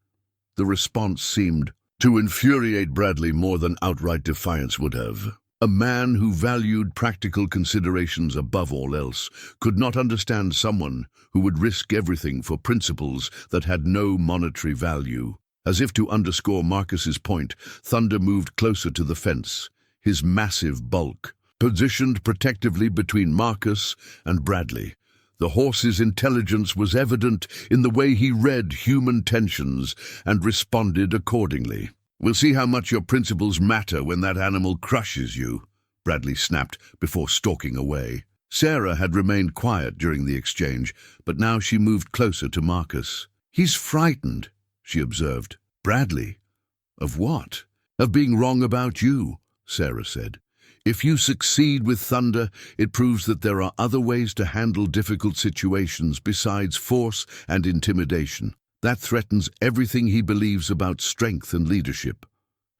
The response seemed to infuriate Bradley more than outright defiance would have. A man who valued practical considerations above all else could not understand someone who would risk everything for principles that had no monetary value. As if to underscore Marcus's point, Thunder moved closer to the fence, his massive bulk positioned protectively between Marcus and Bradley. The horse's intelligence was evident in the way he read human tensions and responded accordingly. We'll see how much your principles matter when that animal crushes you, Bradley snapped before stalking away. Sarah had remained quiet during the exchange, but now she moved closer to Marcus. He's frightened, she observed. Bradley? Of what? Of being wrong about you, Sarah said. If you succeed with Thunder, it proves that there are other ways to handle difficult situations besides force and intimidation. That threatens everything he believes about strength and leadership.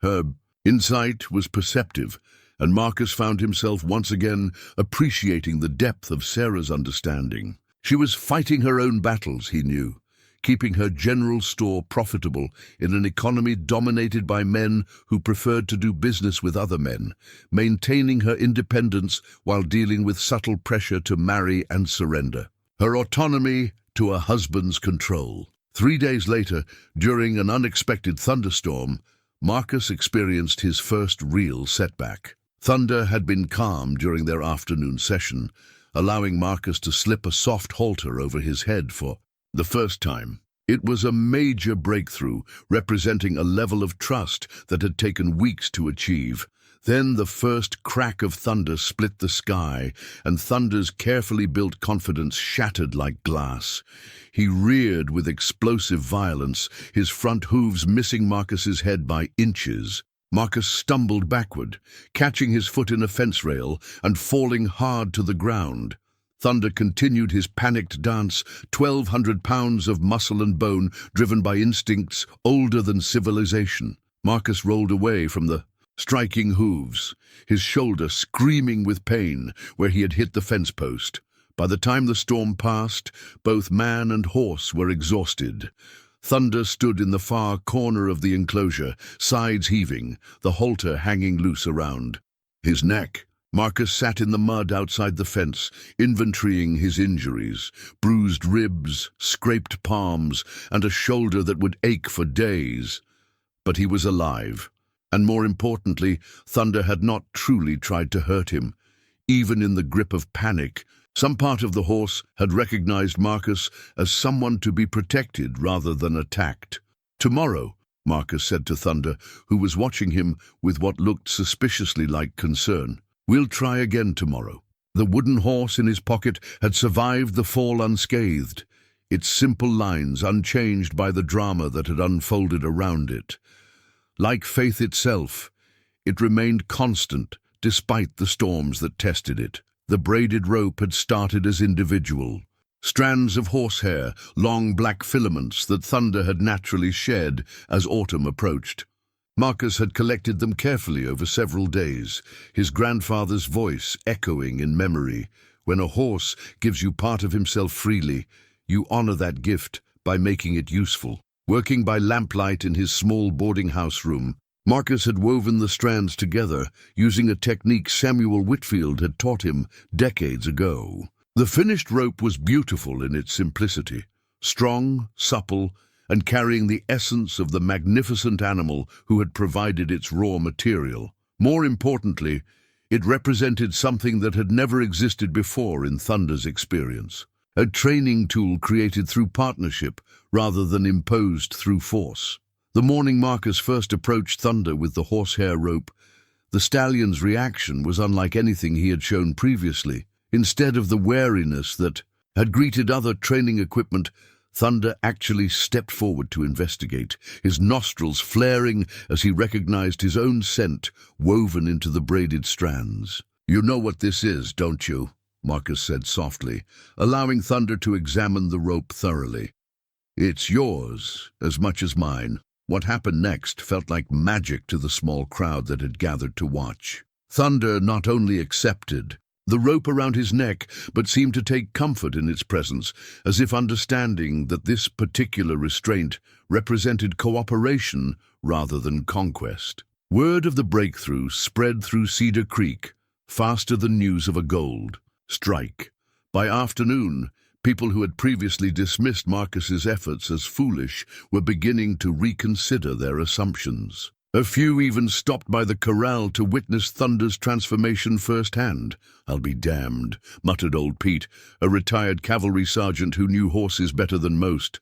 Her insight was perceptive, and Marcus found himself once again appreciating the depth of Sarah's understanding. She was fighting her own battles, he knew, keeping her general store profitable in an economy dominated by men who preferred to do business with other men, maintaining her independence while dealing with subtle pressure to marry and surrender. Her autonomy to a husband's control. 3 days later, during an unexpected thunderstorm, Marcus experienced his first real setback. Thunder had been calm during their afternoon session, allowing Marcus to slip a soft halter over his head for the first time. It was a major breakthrough, representing a level of trust that had taken weeks to achieve. Then the first crack of thunder split the sky, and Thunder's carefully built confidence shattered like glass. He reared with explosive violence, his front hooves missing Marcus's head by inches. Marcus stumbled backward, catching his foot in a fence rail and falling hard to the ground. Thunder continued his panicked dance, 1,200 pounds of muscle and bone driven by instincts older than civilization. Marcus rolled away from the striking hooves, his shoulder screaming with pain where he had hit the fence post. By the time the storm passed, both man and horse were exhausted. Thunder stood in the far corner of the enclosure, sides heaving, the halter hanging loose around his neck. Marcus sat in the mud outside the fence, inventorying his injuries, bruised ribs, scraped palms, and a shoulder that would ache for days. But he was alive, and more importantly, Thunder had not truly tried to hurt him. even in the grip of panic. Some part of the horse had recognized Marcus as someone to be protected rather than attacked. "Tomorrow," Marcus said to Thunder, who was watching him with what looked suspiciously like concern. "We'll try again tomorrow." The wooden horse in his pocket had survived the fall unscathed, its simple lines unchanged by the drama that had unfolded around it. Like faith itself, it remained constant despite the storms that tested it. The braided rope had started as individual strands of horsehair, long black filaments that Thunder had naturally shed as autumn approached. Marcus had collected them carefully over several days, his grandfather's voice echoing in memory. When a horse gives you part of himself freely, you honor that gift by making it useful. Working by lamplight in his small boarding house room, Marcus had woven the strands together using a technique Samuel Whitfield had taught him decades ago. The finished rope was beautiful in its simplicity, strong, supple, and carrying the essence of the magnificent animal who had provided its raw material. More importantly, it represented something that had never existed before in Thunder's experience, a training tool created through partnership rather than imposed through force. The morning Marcus first approached Thunder with the horsehair rope, the stallion's reaction was unlike anything he had shown previously. Instead of the wariness that had greeted other training equipment, Thunder actually stepped forward to investigate, his nostrils flaring as he recognized his own scent woven into the braided strands. "You know what this is, don't you?" Marcus said softly, allowing Thunder to examine the rope thoroughly. "It's yours as much as mine." What happened next felt like magic to the small crowd that had gathered to watch. Thunder not only accepted the rope around his neck, but seemed to take comfort in its presence, as if understanding that this particular restraint represented cooperation rather than conquest. Word of the breakthrough spread through Cedar Creek, faster than news of a gold strike. By afternoon, people who had previously dismissed Marcus's efforts as foolish were beginning to reconsider their assumptions. A few even stopped by the corral to witness Thunder's transformation firsthand. "I'll be damned," muttered old Pete, a retired cavalry sergeant who knew horses better than most.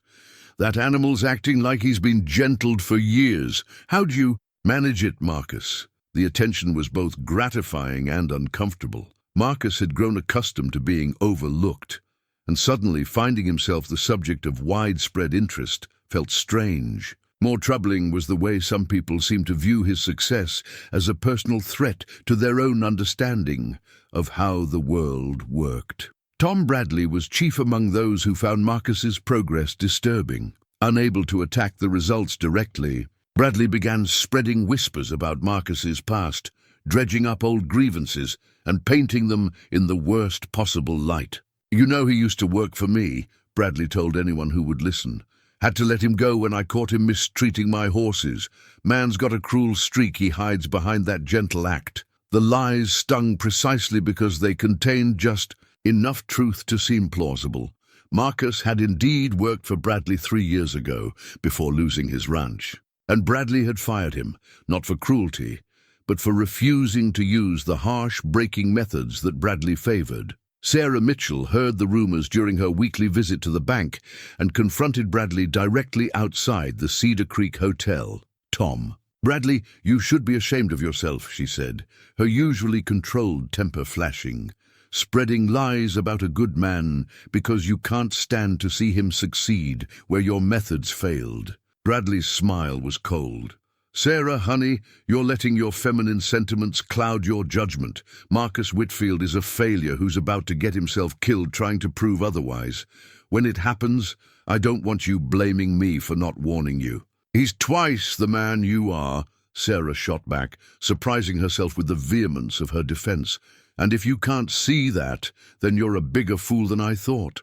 "That animal's acting like he's been gentled for years. How'd you manage it, Marcus?" The attention was both gratifying and uncomfortable. Marcus had grown accustomed to being overlooked, and suddenly finding himself the subject of widespread interest felt strange. More troubling was the way some people seemed to view his success as a personal threat to their own understanding of how the world worked. Tom Bradley was chief among those who found Marcus's progress disturbing. Unable to attack the results directly, Bradley began spreading whispers about Marcus's past, dredging up old grievances and painting them in the worst possible light. "You know he used to work for me," Bradley told anyone who would listen. "Had to let him go when I caught him mistreating my horses. Man's got a cruel streak he hides behind that gentle act." The lies stung precisely because they contained just enough truth to seem plausible. Marcus had indeed worked for Bradley 3 years ago, before losing his ranch. And Bradley had fired him, not for cruelty, but for refusing to use the harsh, breaking methods that Bradley favored. Sarah Mitchell heard the rumors during her weekly visit to the bank and confronted Bradley directly outside the Cedar Creek Hotel. "Tom, Bradley, you should be ashamed of yourself," she said, her usually controlled temper flashing. "Spreading lies about a good man because you can't stand to see him succeed where your methods failed." Bradley's smile was cold. "Sarah, honey, you're letting your feminine sentiments cloud your judgment. Marcus Whitfield is a failure who's about to get himself killed trying to prove otherwise. When it happens, I don't want you blaming me for not warning you." "He's twice the man you are," Sarah shot back, surprising herself with the vehemence of her defense. "And if you can't see that, then you're a bigger fool than I thought."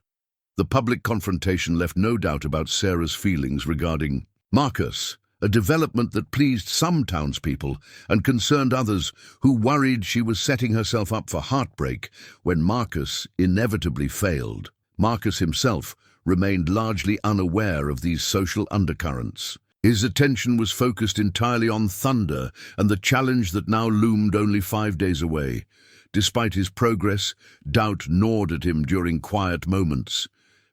The public confrontation left no doubt about Sarah's feelings regarding Marcus, a development that pleased some townspeople and concerned others who worried she was setting herself up for heartbreak when Marcus inevitably failed. Marcus himself remained largely unaware of these social undercurrents. His attention was focused entirely on Thunder and the challenge that now loomed only 5 days away. Despite his progress, doubt gnawed at him during quiet moments.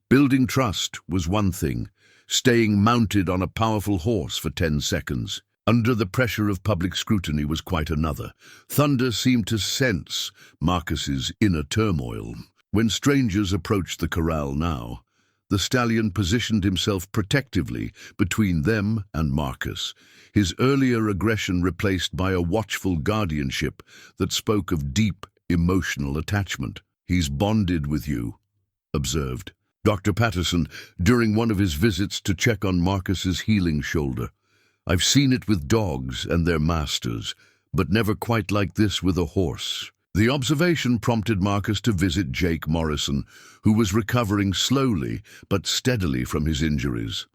Building trust was one thing, staying mounted on a powerful horse for 10 seconds. Under the pressure of public scrutiny was quite another. Thunder seemed to sense Marcus's inner turmoil. When strangers approached the corral now, the stallion positioned himself protectively between them and Marcus, his earlier aggression replaced by a watchful guardianship that spoke of deep emotional attachment. "He's bonded with you," observed Dr. Patterson during one of his visits to check on Marcus's healing shoulder. "I've seen it with dogs and their masters, but never quite like this with a horse." The observation prompted Marcus to visit Jake Morrison, who was recovering slowly but steadily from his injuries.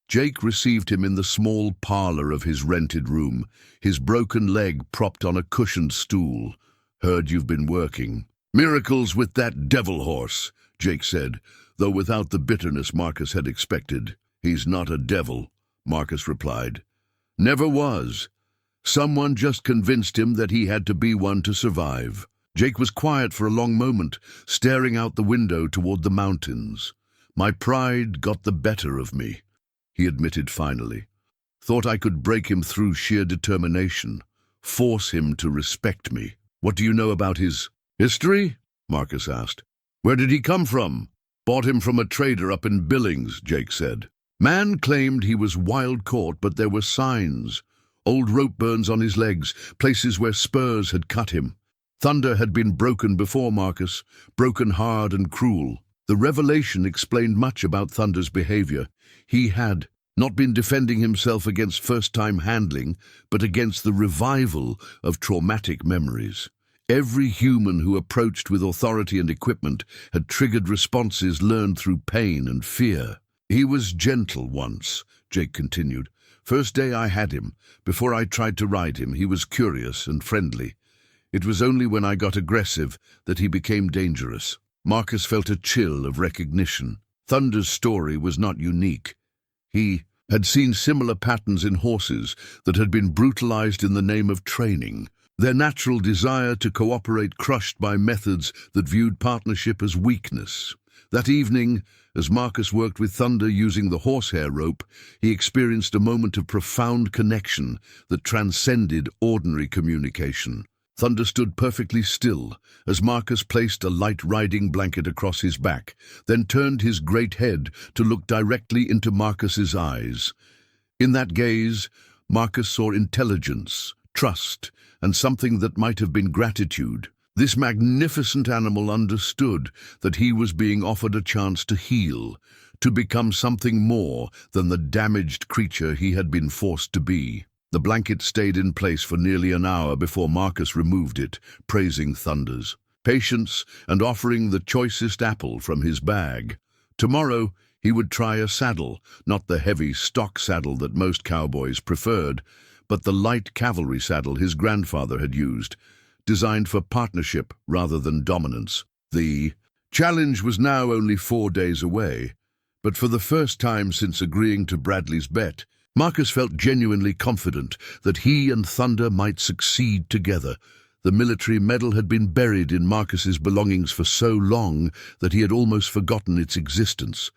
Jake received him in the small parlor of his rented room, his broken leg propped on a cushioned stool. "Heard you've been working." "Miracles with that devil horse," Jake said, though without the bitterness Marcus had expected. "He's not a devil," Marcus replied. "Never was. Someone just convinced him that he had to be one to survive." Jake was quiet for a long moment, staring out the window toward the mountains. "My pride got the better of me," he admitted finally. "Thought I could break him through sheer determination, force him to respect me." "What do you know about his history?" Marcus asked. "Where did he come from?" "Bought him from a trader up in Billings," Jake said. "Man claimed he was wild caught, but there were signs. Old rope burns on his legs, places where spurs had cut him. Thunder had been broken before Marcus, broken hard and cruel." The revelation explained much about Thunder's behavior. He had not been defending himself against first-time handling, but against the revival of traumatic memories. Every human who approached with authority and equipment had triggered responses learned through pain and fear. "He was gentle once," Jake continued. "First day I had him, before I tried to ride him, he was curious and friendly. It was only when I got aggressive that he became dangerous." Marcus felt a chill of recognition. Thunder's story was not unique. He had seen similar patterns in horses that had been brutalized in the name of training, their natural desire to cooperate crushed by methods that viewed partnership as weakness. That evening, as Marcus worked with Thunder using the horsehair rope, he experienced a moment of profound connection that transcended ordinary communication. Thunder stood perfectly still as Marcus placed a light riding blanket across his back, then turned his great head to look directly into Marcus's eyes. In that gaze, Marcus saw intelligence, trust, and something that might have been gratitude. This magnificent animal understood that he was being offered a chance to heal, to become something more than the damaged creature he had been forced to be. The blanket stayed in place for nearly an hour before Marcus removed it, praising Thunder's patience and offering the choicest apple from his bag. Tomorrow he would try a saddle, not the heavy stock saddle that most cowboys preferred, but the light cavalry saddle his grandfather had used, designed for partnership rather than dominance. The challenge was now only 4 days away, but for the first time since agreeing to Bradley's bet, Marcus felt genuinely confident that he and Thunder might succeed together. The military medal had been buried in Marcus's belongings for so long that he had almost forgotten its existence.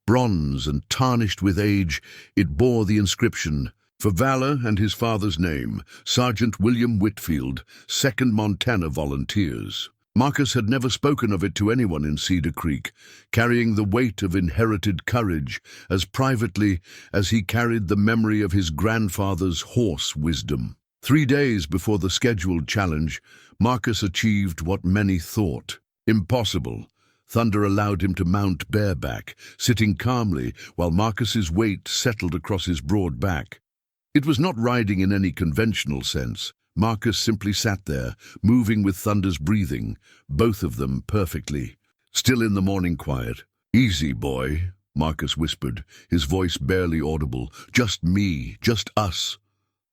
Bronze and tarnished with age, it bore the inscription, "For valor and his father's name, Sergeant William Whitfield, 2nd Montana Volunteers." Marcus had never spoken of it to anyone in Cedar Creek, carrying the weight of inherited courage as privately as he carried the memory of his grandfather's horse wisdom. 3 days before the scheduled challenge, Marcus achieved what many thought impossible. Thunder allowed him to mount bareback, sitting calmly while Marcus's weight settled across his broad back. It was not riding in any conventional sense. Marcus simply sat there, moving with Thunder's breathing, both of them perfectly. Still in the morning quiet. "Easy, boy," Marcus whispered, his voice barely audible. "Just me, just us."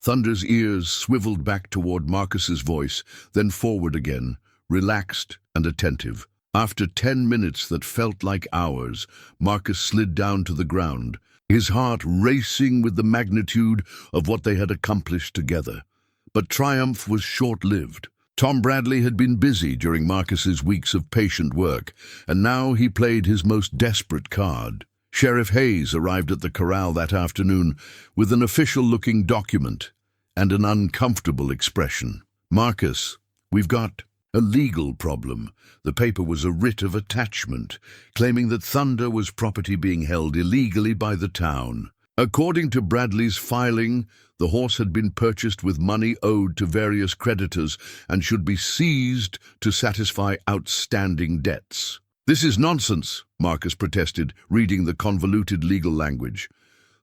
Thunder's ears swiveled back toward Marcus's voice, then forward again, relaxed and attentive. After 10 minutes that felt like hours, Marcus slid down to the ground, his heart racing with the magnitude of what they had accomplished together. But triumph was short-lived. Tom Bradley had been busy during Marcus's weeks of patient work, and now he played his most desperate card. Sheriff Hayes arrived at the corral that afternoon with an official-looking document and an uncomfortable expression. "Marcus, we've got a legal problem." The paper was a writ of attachment, claiming that Thunder was property being held illegally by the town. According to Bradley's filing, the horse had been purchased with money owed to various creditors and should be seized to satisfy outstanding debts. "This is nonsense," Marcus protested, reading the convoluted legal language.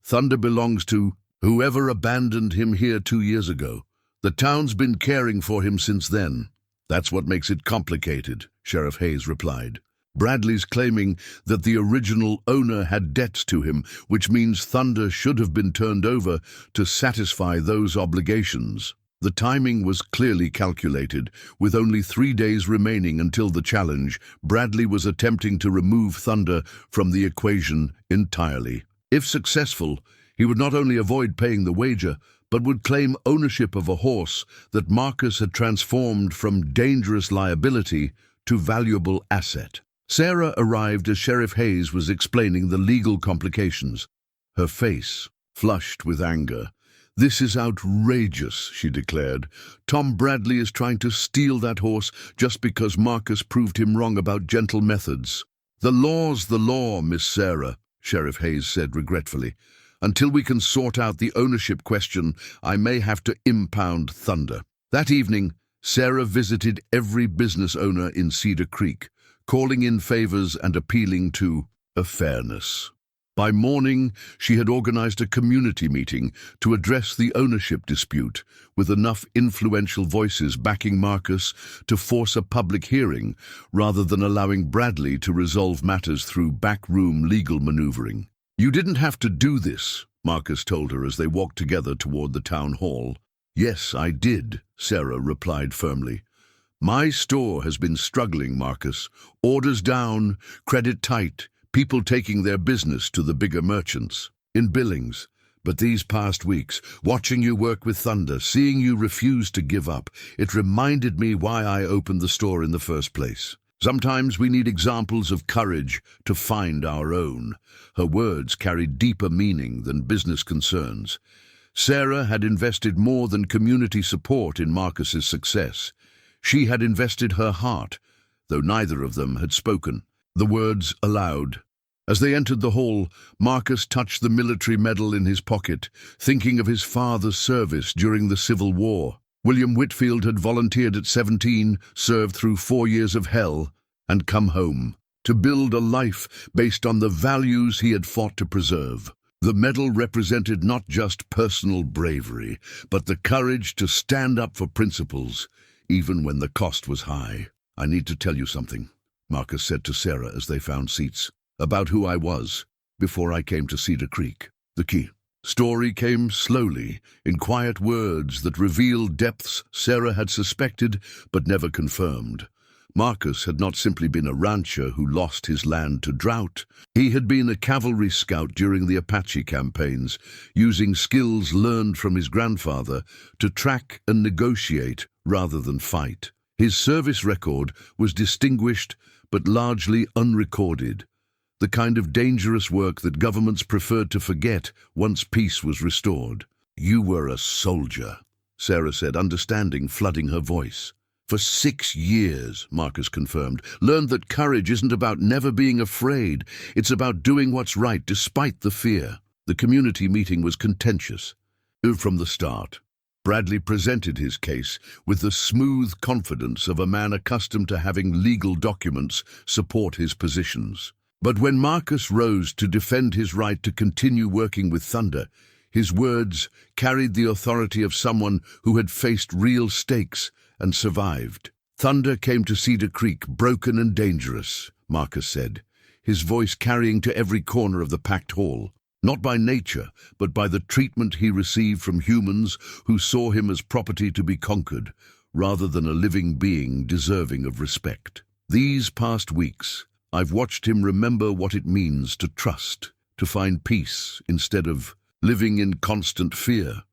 "Thunder belongs to whoever abandoned him here 2 years ago. The town's been caring for him since then." "That's what makes it complicated," Sheriff Hayes replied. "Bradley's claiming that the original owner had debts to him, which means Thunder should have been turned over to satisfy those obligations." The timing was clearly calculated. With only 3 days remaining until the challenge, Bradley was attempting to remove Thunder from the equation entirely. If successful, he would not only avoid paying the wager, but would claim ownership of a horse that Marcus had transformed from dangerous liability to valuable asset. Sarah arrived as Sheriff Hayes was explaining the legal complications. Her face flushed with anger. "This is outrageous," she declared. "Tom Bradley is trying to steal that horse just because Marcus proved him wrong about gentle methods." "The law's the law, Miss Sarah," Sheriff Hayes said regretfully. "Until we can sort out the ownership question, I may have to impound Thunder." That evening, Sarah visited every business owner in Cedar Creek, calling in favors and appealing to a fairness. By morning, she had organized a community meeting to address the ownership dispute, with enough influential voices backing Marcus to force a public hearing, rather than allowing Bradley to resolve matters through backroom legal maneuvering. "You didn't have to do this," Marcus told her as they walked together toward the town hall. "Yes, I did," Sarah replied firmly. "My store has been struggling, Marcus. Orders down, credit tight, people taking their business to the bigger merchants. In Billings. But these past weeks, watching you work with Thunder, seeing you refuse to give up, it reminded me why I opened the store in the first place. Sometimes we need examples of courage to find our own." Her words carried deeper meaning than business concerns. Sarah had invested more than community support in Marcus's success. She had invested her heart, though neither of them had spoken. The words aloud. As they entered the hall, Marcus touched the military medal in his pocket, thinking of his father's service during the Civil War. William Whitfield had volunteered at 17, served through 4 years of hell, and come home to build a life based on the values he had fought to preserve. The medal represented not just personal bravery, but the courage to stand up for principles, even when the cost was high. "I need to tell you something," Marcus said to Sarah as they found seats, "about who I was before I came to Cedar Creek." The key story came slowly, in quiet words that revealed depths Sarah had suspected but never confirmed. Marcus had not simply been a rancher who lost his land to drought. He had been a cavalry scout during the Apache campaigns, using skills learned from his grandfather to track and negotiate rather than fight. His service record was distinguished but largely unrecorded, the kind of dangerous work that governments preferred to forget once peace was restored. "You were a soldier," Sarah said, understanding flooding her voice. "For 6 years, Marcus confirmed. "Learned that courage isn't about never being afraid. It's about doing what's right despite the fear." The community meeting was contentious. From the start, Bradley presented his case with the smooth confidence of a man accustomed to having legal documents support his positions. But when Marcus rose to defend his right to continue working with Thunder, his words carried the authority of someone who had faced real stakes and survived. "Thunder came to Cedar Creek broken and dangerous," Marcus said, his voice carrying to every corner of the packed hall. "Not by nature, but by the treatment he received from humans who saw him as property to be conquered, rather than a living being deserving of respect. These past weeks, I've watched him remember what it means to trust, to find peace instead of living in constant fear."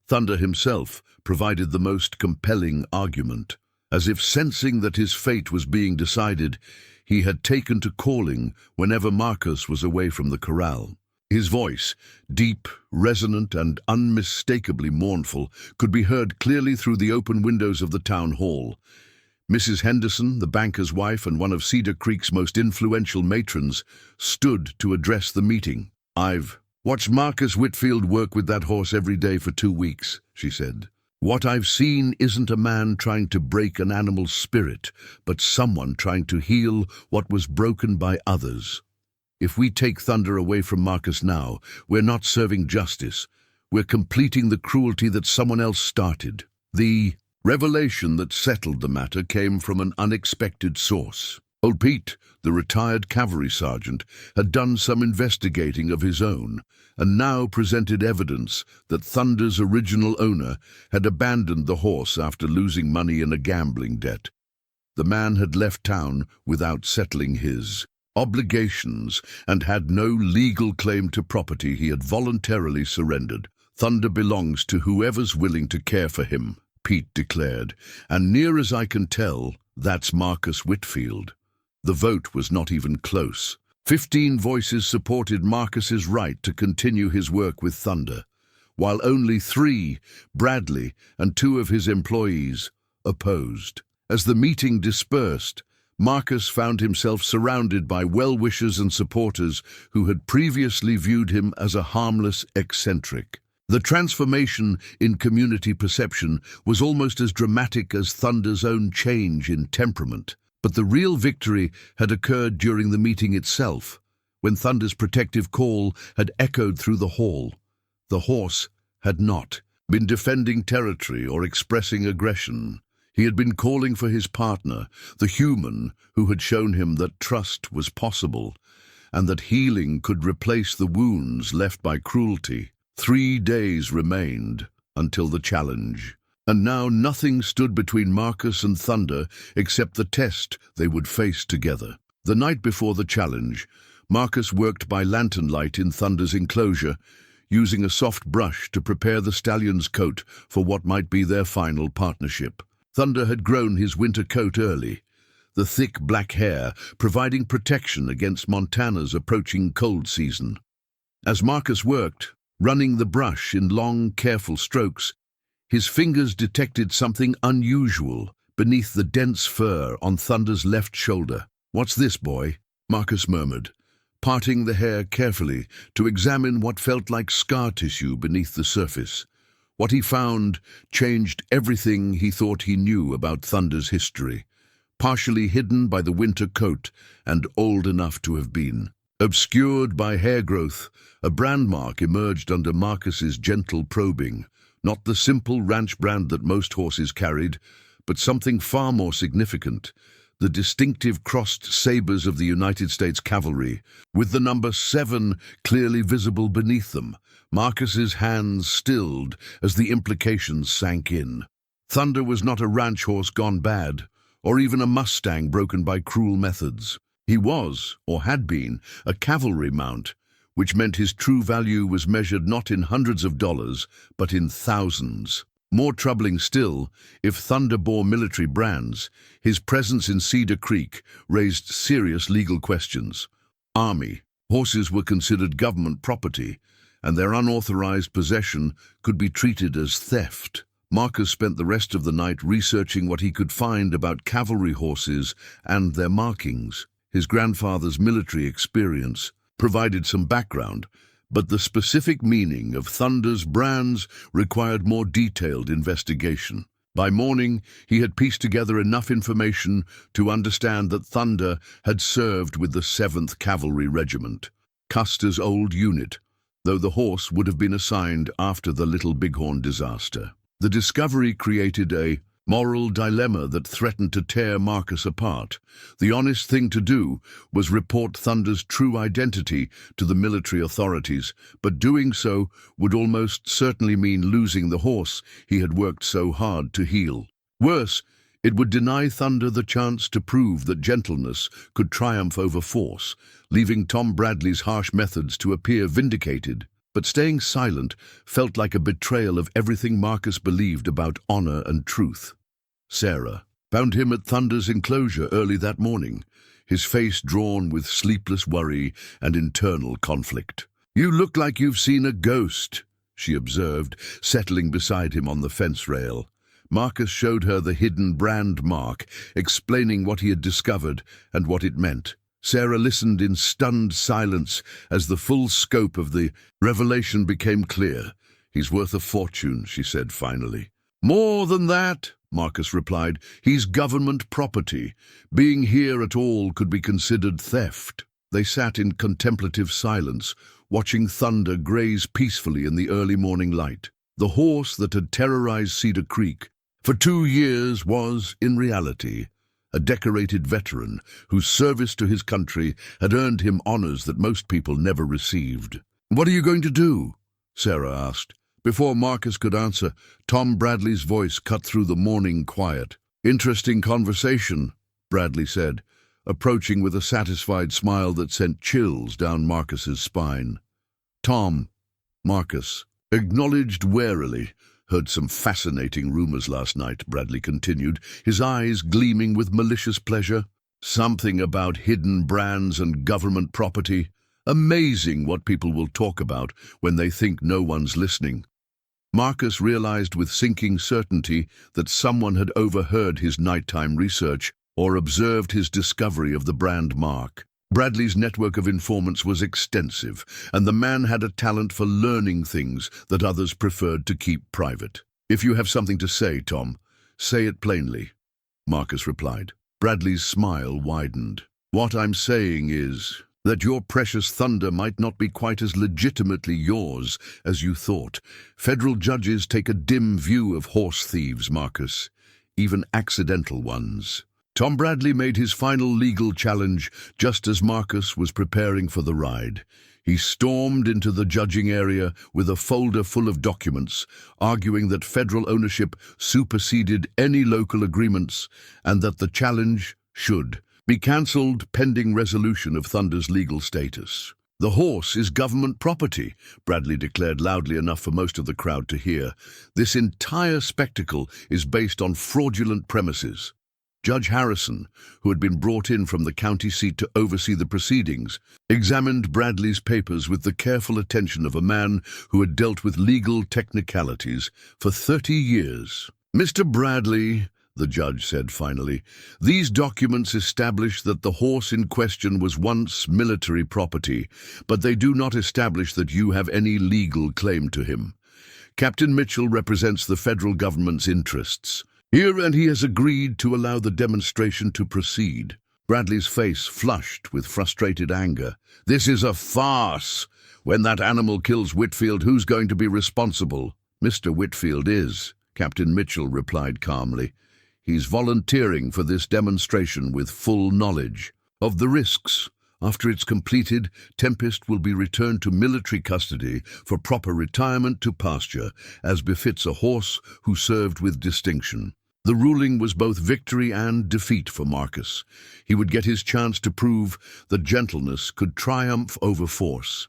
Thunder himself provided the most compelling argument. As if sensing that his fate was being decided, he had taken to calling whenever Marcus was away from the corral. His voice, deep, resonant, and unmistakably mournful, could be heard clearly through the open windows of the town hall. Mrs. Henderson, the banker's wife and one of Cedar Creek's most influential matrons, stood to address the meeting. "I've watched Marcus Whitfield work with that horse every day for 2 weeks," she said. "What I've seen isn't a man trying to break an animal's spirit, but someone trying to heal what was broken by others. If we take Thunder away from Marcus now, we're not serving justice. We're completing the cruelty that someone else started." The revelation that settled the matter came from an unexpected source. Old Pete, the retired cavalry sergeant, had done some investigating of his own, and now presented evidence that Thunder's original owner had abandoned the horse after losing money in a gambling debt. The man had left town without settling his obligations and had no legal claim to property he had voluntarily surrendered. "Thunder belongs to whoever's willing to care for him," Pete declared, "and near as I can tell, that's Marcus Whitfield." The vote was not even close. 15 voices supported Marcus's right to continue his work with Thunder, while only 3, Bradley and 2 of his employees, opposed. As the meeting dispersed, Marcus found himself surrounded by well-wishers and supporters who had previously viewed him as a harmless eccentric. The transformation in community perception was almost as dramatic as Thunder's own change in temperament. But the real victory had occurred during the meeting itself, when Thunder's protective call had echoed through the hall. The horse had not been defending territory or expressing aggression. He had been calling for his partner, the human who had shown him that trust was possible, and that healing could replace the wounds left by cruelty. 3 days remained until the challenge. And now nothing stood between Marcus and Thunder except the test they would face together. The night before the challenge, Marcus worked by lantern light in Thunder's enclosure, using a soft brush to prepare the stallion's coat for what might be their final partnership. Thunder had grown his winter coat early, the thick black hair providing protection against Montana's approaching cold season. As Marcus worked, running the brush in long, careful strokes, his fingers detected something unusual beneath the dense fur on Thunder's left shoulder. "What's this, boy?" Marcus murmured, parting the hair carefully to examine what felt like scar tissue beneath the surface. What he found changed everything he thought he knew about Thunder's history, partially hidden by the winter coat and old enough to have been. Obscured by hair growth, a brand mark emerged under Marcus's gentle probing. Not the simple ranch brand that most horses carried, but something far more significant, the distinctive crossed sabers of the United States Cavalry, with the number 7 clearly visible beneath them. Marcus's hands stilled as the implications sank in. Thunder was not a ranch horse gone bad, or even a Mustang broken by cruel methods. He was, or had been, a cavalry mount, which meant his true value was measured not in hundreds of dollars, but in thousands. More troubling still, if Thunder bore military brands, his presence in Cedar Creek raised serious legal questions. Army horses were considered government property, and their unauthorized possession could be treated as theft. Marcus spent the rest of the night researching what he could find about cavalry horses and their markings. His grandfather's military experience provided some background, but the specific meaning of Thunder's brands required more detailed investigation. By morning, he had pieced together enough information to understand that Thunder had served with the 7th Cavalry Regiment, Custer's old unit, though the horse would have been assigned after the Little Bighorn disaster. The discovery created a moral dilemma that threatened to tear Marcus apart. The honest thing to do was report Thunder's true identity to the military authorities, but doing so would almost certainly mean losing the horse he had worked so hard to heal. Worse, it would deny Thunder the chance to prove that gentleness could triumph over force, leaving Tom Bradley's harsh methods to appear vindicated. But staying silent felt like a betrayal of everything Marcus believed about honor and truth. Sarah, found him at Thunder's enclosure early that morning, his face drawn with sleepless worry and internal conflict. "You look like you've seen a ghost," she observed, settling beside him on the fence rail. Marcus showed her the hidden brand mark, explaining what he had discovered and what it meant. Sarah listened in stunned silence as the full scope of the revelation became clear. "He's worth a fortune," she said finally. "More than that," Marcus replied. "He's government property. Being here at all could be considered theft." They sat in contemplative silence, watching Thunder graze peacefully in the early morning light. The horse that had terrorized Cedar Creek for 2 years was, in reality, a decorated veteran whose service to his country had earned him honors that most people never received. "What are you going to do?" Sarah asked. Before Marcus could answer, Tom Bradley's voice cut through the morning quiet. "Interesting conversation," Bradley said, approaching with a satisfied smile that sent chills down Marcus's spine. Tom, Marcus, acknowledged warily. "Heard some fascinating rumors last night," Bradley continued, his eyes gleaming with malicious pleasure. "Something about hidden brands and government property. Amazing what people will talk about when they think no one's listening." Marcus realized with sinking certainty that someone had overheard his nighttime research or observed his discovery of the brand mark. Bradley's network of informants was extensive, and the man had a talent for learning things that others preferred to keep private. "If you have something to say, Tom, say it plainly," Marcus replied. Bradley's smile widened. "What I'm saying is that your precious Thunder might not be quite as legitimately yours as you thought. Federal judges take a dim view of horse thieves, Marcus, even accidental ones." Tom Bradley made his final legal challenge just as Marcus was preparing for the ride. He stormed into the judging area with a folder full of documents, arguing that federal ownership superseded any local agreements and that the challenge should be cancelled pending resolution of Thunder's legal status. "The horse is government property," Bradley declared loudly enough for most of the crowd to hear. "This entire spectacle is based on fraudulent premises." Judge Harrison, who had been brought in from the county seat to oversee the proceedings, examined Bradley's papers with the careful attention of a man who had dealt with legal technicalities for 30 years. "Mr. Bradley," the judge said finally, "these documents establish that the horse in question was once military property, but they do not establish that you have any legal claim to him. Captain Mitchell represents the federal government's interests here, and he has agreed to allow the demonstration to proceed." Bradley's face flushed with frustrated anger. "This is a farce. When that animal kills Whitfield, who's going to be responsible?" "Mr. Whitfield is," Captain Mitchell replied calmly. "He's volunteering for this demonstration with full knowledge of the risks. After it's completed, Tempest will be returned to military custody for proper retirement to pasture, as befits a horse who served with distinction." The ruling was both victory and defeat for Marcus. He would get his chance to prove that gentleness could triumph over force.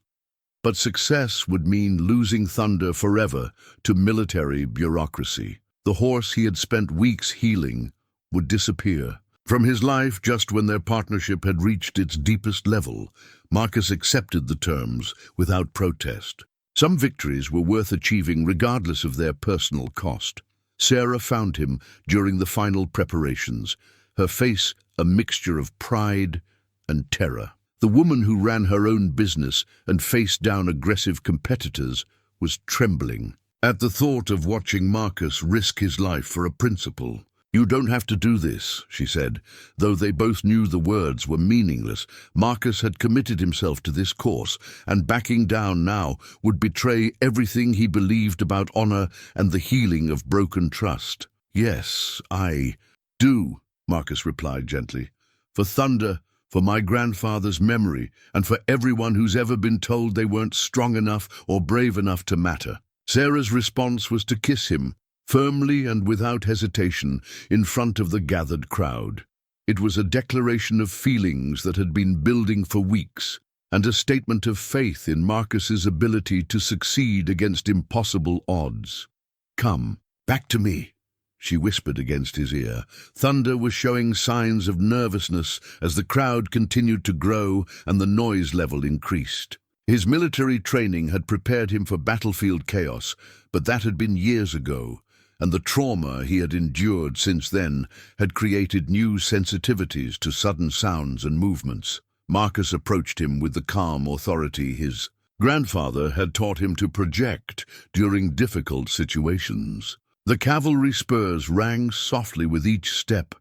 But success would mean losing Thunder forever to military bureaucracy. The horse he had spent weeks healing would disappear from his life just when their partnership had reached its deepest level. Marcus accepted the terms without protest. Some victories were worth achieving regardless of their personal cost. Sarah found him during the final preparations, her face a mixture of pride and terror. The woman who ran her own business and faced down aggressive competitors was trembling at the thought of watching Marcus risk his life for a principle. "You don't have to do this," she said. Though they both knew the words were meaningless, Marcus had committed himself to this course, and backing down now would betray everything he believed about honor and the healing of broken trust. "Yes, I do," Marcus replied gently. "For Thunder, for my grandfather's memory, and for everyone who's ever been told they weren't strong enough or brave enough to matter." Sarah's response was to kiss him, firmly and without hesitation, in front of the gathered crowd. It was a declaration of feelings that had been building for weeks, and a statement of faith in Marcus's ability to succeed against impossible odds. "Come, back to me," she whispered against his ear. Thunder was showing signs of nervousness as the crowd continued to grow and the noise level increased. His military training had prepared him for battlefield chaos, but that had been years ago, and the trauma he had endured since then had created new sensitivities to sudden sounds and movements. Marcus approached him with the calm authority his grandfather had taught him to project during difficult situations. The cavalry spurs rang softly with each step,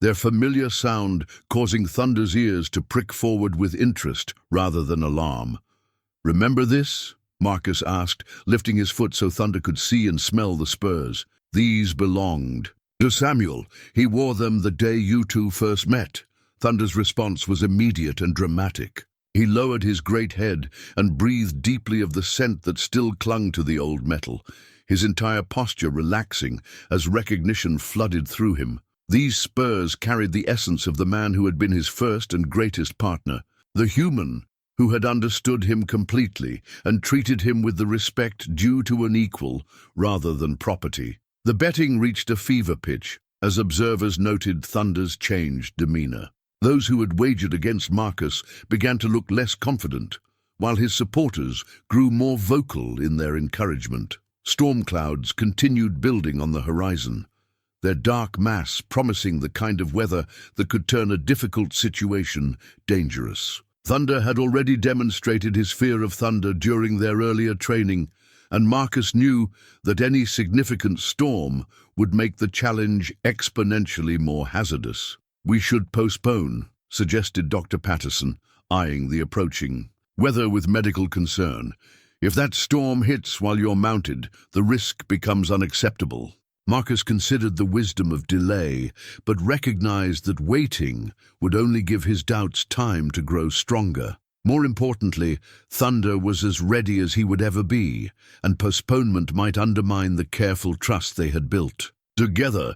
their familiar sound causing Thunder's ears to prick forward with interest rather than alarm. "Remember this?" Marcus asked, lifting his foot so Thunder could see and smell the spurs. "These belonged to Samuel. He wore them the day you two first met." Thunder's response was immediate and dramatic. He lowered his great head and breathed deeply of the scent that still clung to the old metal, his entire posture relaxing as recognition flooded through him. These spurs carried the essence of the man who had been his first and greatest partner, the human who had understood him completely and treated him with the respect due to an equal rather than property. The betting reached a fever pitch as observers noted Thunder's changed demeanor. Those who had wagered against Marcus began to look less confident, while his supporters grew more vocal in their encouragement. Storm clouds continued building on the horizon, their dark mass promising the kind of weather that could turn a difficult situation dangerous. Thunder had already demonstrated his fear of thunder during their earlier training, and Marcus knew that any significant storm would make the challenge exponentially more hazardous. "We should postpone," suggested Dr. Patterson, eyeing the approaching weather with medical concern. "If that storm hits while you're mounted, the risk becomes unacceptable." Marcus considered the wisdom of delay, but recognized that waiting would only give his doubts time to grow stronger. More importantly, Thunder was as ready as he would ever be, and postponement might undermine the careful trust they had built. "Together,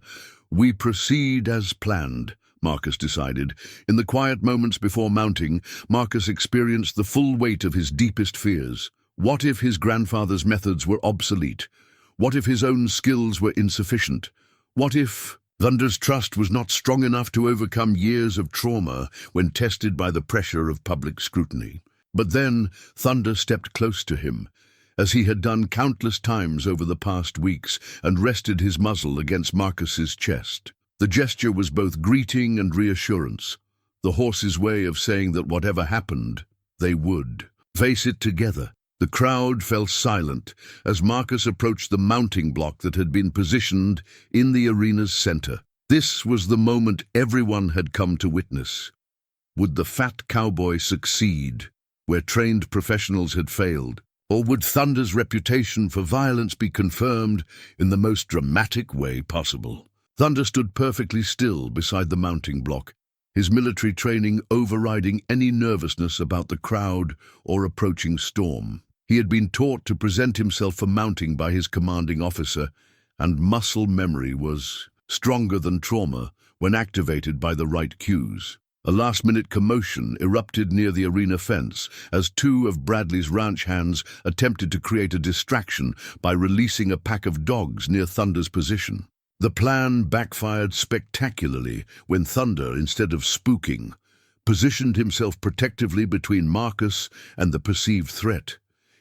we proceed as planned," Marcus decided. In the quiet moments before mounting, Marcus experienced the full weight of his deepest fears. What if his grandfather's methods were obsolete? What if his own skills were insufficient? What if Thunder's trust was not strong enough to overcome years of trauma when tested by the pressure of public scrutiny? But then Thunder stepped close to him, as he had done countless times over the past weeks, and rested his muzzle against Marcus's chest. The gesture was both greeting and reassurance, the horse's way of saying that whatever happened, they would face it together. The crowd fell silent as Marcus approached the mounting block that had been positioned in the arena's center. This was the moment everyone had come to witness. Would the fat cowboy succeed where trained professionals had failed? Or would Thunder's reputation for violence be confirmed in the most dramatic way possible? Thunder stood perfectly still beside the mounting block, his military training overriding any nervousness about the crowd or approaching storm. He had been taught to present himself for mounting by his commanding officer, and muscle memory was stronger than trauma when activated by the right cues. A last-minute commotion erupted near the arena fence as two of Bradley's ranch hands attempted to create a distraction by releasing a pack of dogs near Thunder's position. The plan backfired spectacularly when Thunder, instead of spooking, positioned himself protectively between Marcus and the perceived threat,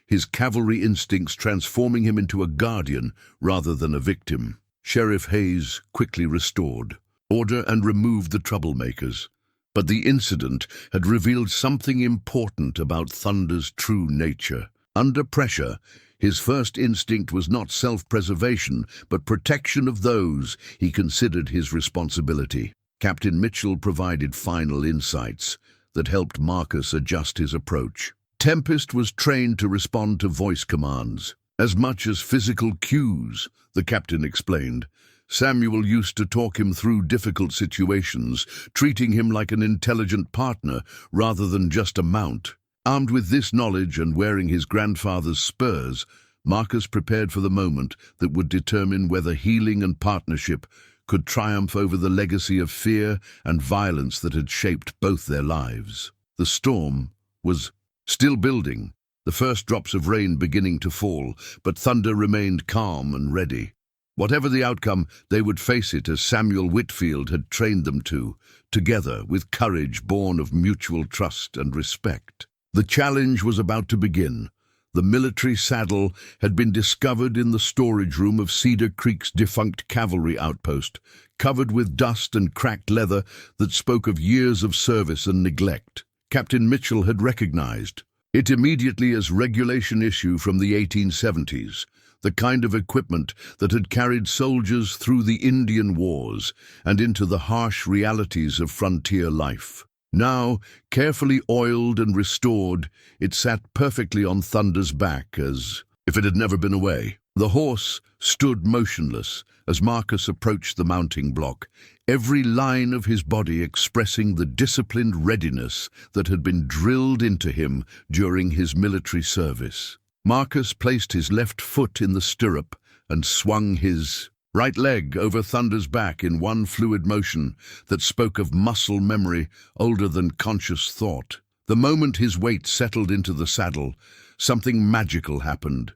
his cavalry instincts transforming him into a guardian rather than a victim. Sheriff Hayes quickly restored order and removed the troublemakers. But the incident had revealed something important about Thunder's true nature. Under pressure, his first instinct was not self-preservation, but protection of those he considered his responsibility. Captain Mitchell provided final insights that helped Marcus adjust his approach. Tempest was trained to respond to voice commands, as much as physical cues, the captain explained. Samuel used to talk him through difficult situations, treating him like an intelligent partner rather than just a mount. Armed with this knowledge and wearing his grandfather's spurs, Marcus prepared for the moment that would determine whether healing and partnership could triumph over the legacy of fear and violence that had shaped both their lives. The storm was still building, the first drops of rain beginning to fall, but Thunder remained calm and ready. Whatever the outcome, they would face it as Samuel Whitfield had trained them to, together with courage born of mutual trust and respect. The challenge was about to begin. The military saddle had been discovered in the storage room of Cedar Creek's defunct cavalry outpost, covered with dust and cracked leather that spoke of years of service and neglect. Captain Mitchell had recognized it immediately as regulation issue from the 1870s, the kind of equipment that had carried soldiers through the Indian Wars and into the harsh realities of frontier life. Now, carefully oiled and restored, it sat perfectly on Thunder's back as if it had never been away. The horse stood motionless as Marcus approached the mounting block, every line of his body expressing the disciplined readiness that had been drilled into him during his military service. Marcus placed his left foot in the stirrup and swung his right leg over Thunder's back in one fluid motion that spoke of muscle memory older than conscious thought. The moment his weight settled into the saddle, something magical happened.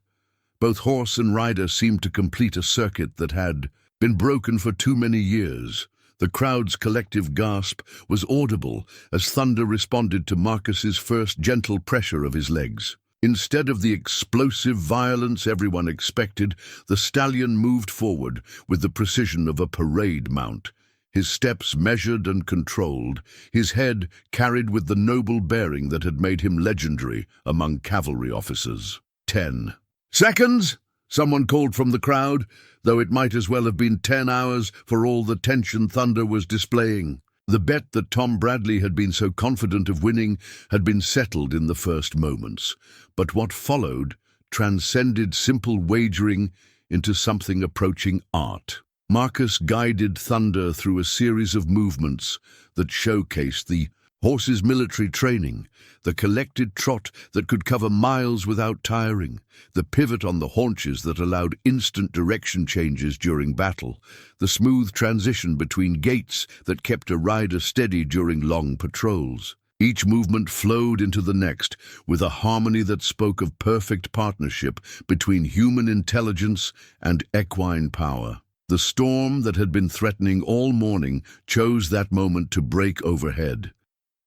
Both horse and rider seemed to complete a circuit that had been broken for too many years. The crowd's collective gasp was audible as Thunder responded to Marcus's first gentle pressure of his legs. Instead of the explosive violence everyone expected, the stallion moved forward with the precision of a parade mount. His steps measured and controlled, his head carried with the noble bearing that had made him legendary among cavalry officers. 10 seconds, someone called from the crowd, though it might as well have been 10 hours for all the tension Thunder was displaying. The bet that Tom Bradley had been so confident of winning had been settled in the first moments, but what followed transcended simple wagering into something approaching art. Marcus guided Thunder through a series of movements that showcased the horse's military training, the collected trot that could cover miles without tiring, the pivot on the haunches that allowed instant direction changes during battle, the smooth transition between gaits that kept a rider steady during long patrols. Each movement flowed into the next with a harmony that spoke of perfect partnership between human intelligence and equine power. The storm that had been threatening all morning chose that moment to break overhead.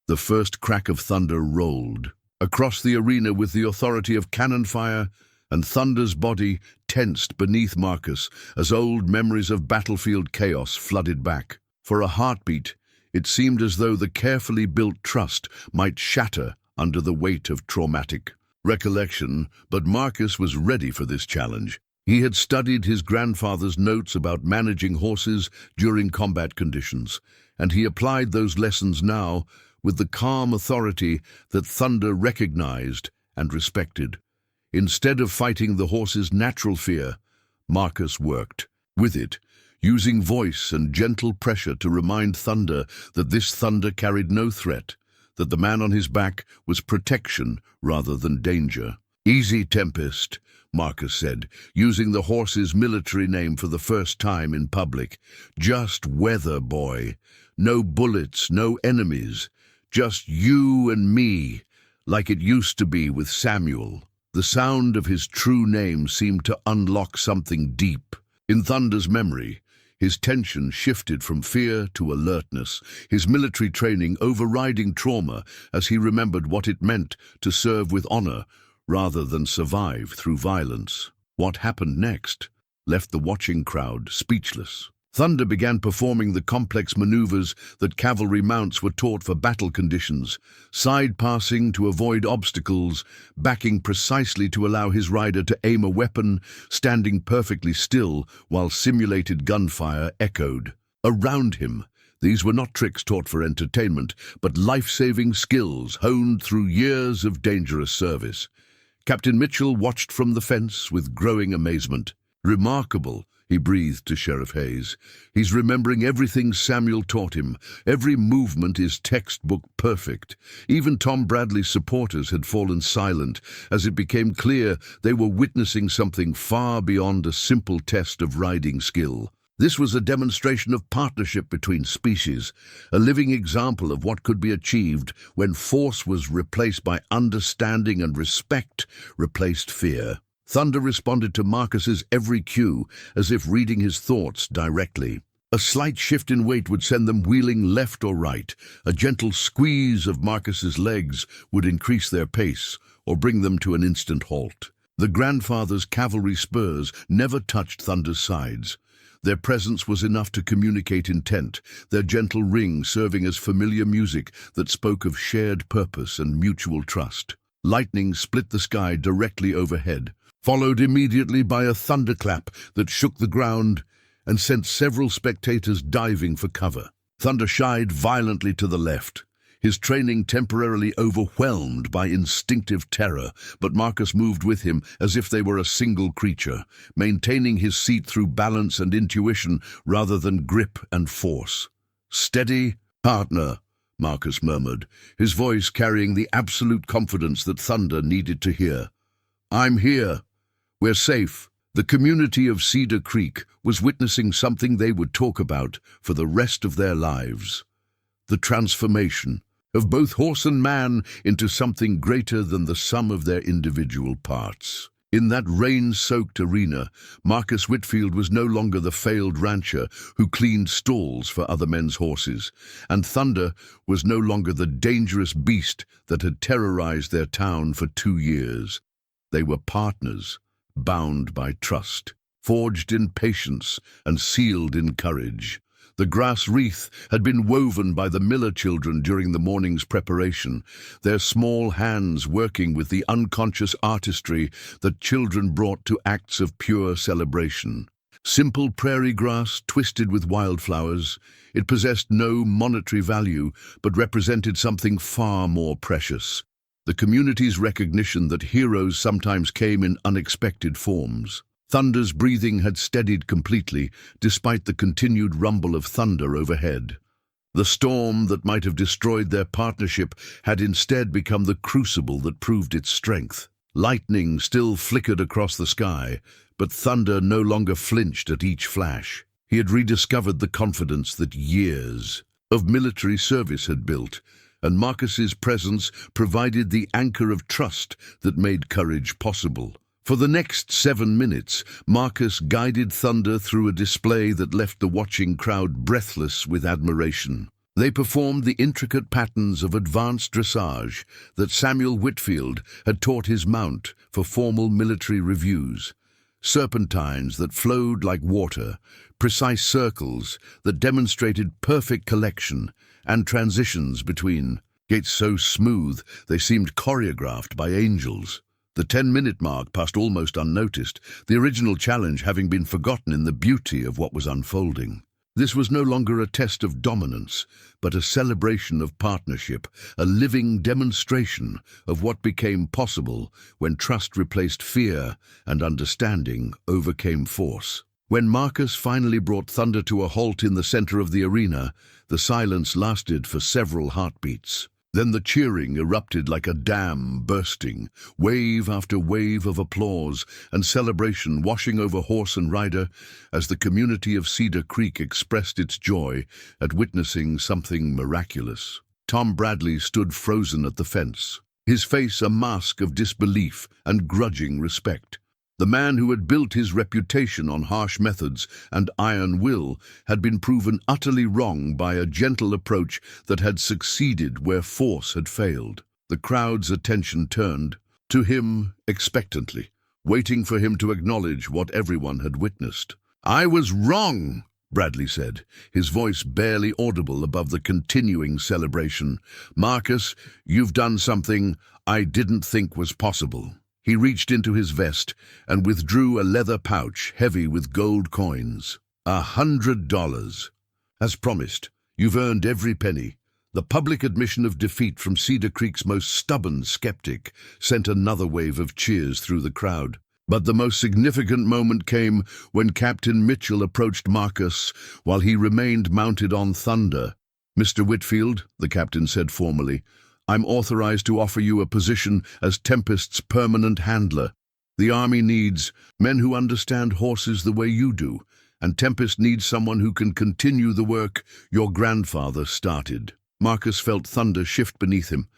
The first crack of thunder rolled across the arena with the authority of cannon fire, and Thunder's body tensed beneath Marcus as old memories of battlefield chaos flooded back. For a heartbeat, it seemed as though the carefully built trust might shatter under the weight of traumatic recollection, but Marcus was ready for this challenge. He had studied his grandfather's notes about managing horses during combat conditions, and he applied those lessons now with the calm authority that Thunder recognized and respected. Instead of fighting the horse's natural fear, Marcus worked with it, using voice and gentle pressure to remind Thunder that this Thunder carried no threat, that the man on his back was protection rather than danger. "Easy, Tempest," Marcus said, using the horse's military name for the first time in public. "Just weather, boy. No bullets, no enemies. Just you and me, like it used to be with Samuel." The sound of his true name seemed to unlock something deep. In Thunder's memory, his tension shifted from fear to alertness, his military training overriding trauma as he remembered what it meant to serve with honor rather than survive through violence. What happened next left the watching crowd speechless. Thunder began performing the complex maneuvers that cavalry mounts were taught for battle conditions, side-passing to avoid obstacles, backing precisely to allow his rider to aim a weapon, standing perfectly still while simulated gunfire echoed. Around him, these were not tricks taught for entertainment, but life-saving skills honed through years of dangerous service. Captain Mitchell watched from the fence with growing amazement. "Remarkable," he breathed to Sheriff Hayes. "He's remembering everything Samuel taught him. Every movement is textbook perfect." Even Tom Bradley's supporters had fallen silent as it became clear they were witnessing something far beyond a simple test of riding skill. This was a demonstration of partnership between species, a living example of what could be achieved when force was replaced by understanding and respect replaced fear. Thunder responded to Marcus's every cue, as if reading his thoughts directly. A slight shift in weight would send them wheeling left or right. A gentle squeeze of Marcus's legs would increase their pace or bring them to an instant halt. The grandfather's cavalry spurs never touched Thunder's sides. Their presence was enough to communicate intent, their gentle ring serving as familiar music that spoke of shared purpose and mutual trust. Lightning split the sky directly overhead, followed immediately by a thunderclap that shook the ground and sent several spectators diving for cover. Thunder shied violently to the left, his training temporarily overwhelmed by instinctive terror, but Marcus moved with him as if they were a single creature, maintaining his seat through balance and intuition rather than grip and force. "Steady, partner," Marcus murmured, his voice carrying the absolute confidence that Thunder needed to hear. "I'm here. We're safe." The community of Cedar Creek was witnessing something they would talk about for the rest of their lives. The transformation of both horse and man into something greater than the sum of their individual parts. In that rain-soaked arena, Marcus Whitfield was no longer the failed rancher who cleaned stalls for other men's horses, and Thunder was no longer the dangerous beast that had terrorized their town for 2 years. They were partners, bound by trust, forged in patience and sealed in courage. The grass wreath had been woven by the Miller children during the morning's preparation, their small hands working with the unconscious artistry that children brought to acts of pure celebration. Simple prairie grass twisted with wildflowers, it possessed no monetary value but represented something far more precious. The community's recognition that heroes sometimes came in unexpected forms. Thunder's breathing had steadied completely, despite the continued rumble of thunder overhead. The storm that might have destroyed their partnership had instead become the crucible that proved its strength. Lightning still flickered across the sky, but Thunder no longer flinched at each flash. He had rediscovered the confidence that years of military service had built, and Marcus's presence provided the anchor of trust that made courage possible. For the next 7 minutes, Marcus guided Thunder through a display that left the watching crowd breathless with admiration. They performed the intricate patterns of advanced dressage that Samuel Whitfield had taught his mount for formal military reviews. Serpentines that flowed like water, precise circles that demonstrated perfect collection, and transitions between gaits so smooth they seemed choreographed by angels. The 10-minute mark passed almost unnoticed, the original challenge having been forgotten in the beauty of what was unfolding. This was no longer a test of dominance, but a celebration of partnership, a living demonstration of what became possible when trust replaced fear and understanding overcame force. When Marcus finally brought Thunder to a halt in the center of the arena, the silence lasted for several heartbeats. Then the cheering erupted like a dam bursting, wave after wave of applause and celebration washing over horse and rider as the community of Cedar Creek expressed its joy at witnessing something miraculous. Tom Bradley stood frozen at the fence, his face a mask of disbelief and grudging respect. The man who had built his reputation on harsh methods and iron will had been proven utterly wrong by a gentle approach that had succeeded where force had failed. The crowd's attention turned to him expectantly, waiting for him to acknowledge what everyone had witnessed. "I was wrong," Bradley said, his voice barely audible above the continuing celebration. "Marcus, you've done something I didn't think was possible." He reached into his vest and withdrew a leather pouch heavy with gold coins. $100. As promised, you've earned every penny. The public admission of defeat from Cedar Creek's most stubborn skeptic sent another wave of cheers through the crowd. But the most significant moment came when Captain Mitchell approached Marcus while he remained mounted on Thunder. "Mr. Whitfield," the captain said formally, "I'm authorized to offer you a position as Tempest's permanent handler. The Army needs men who understand horses the way you do, and Tempest needs someone who can continue the work your grandfather started." Marcus felt Thunder shift beneath him,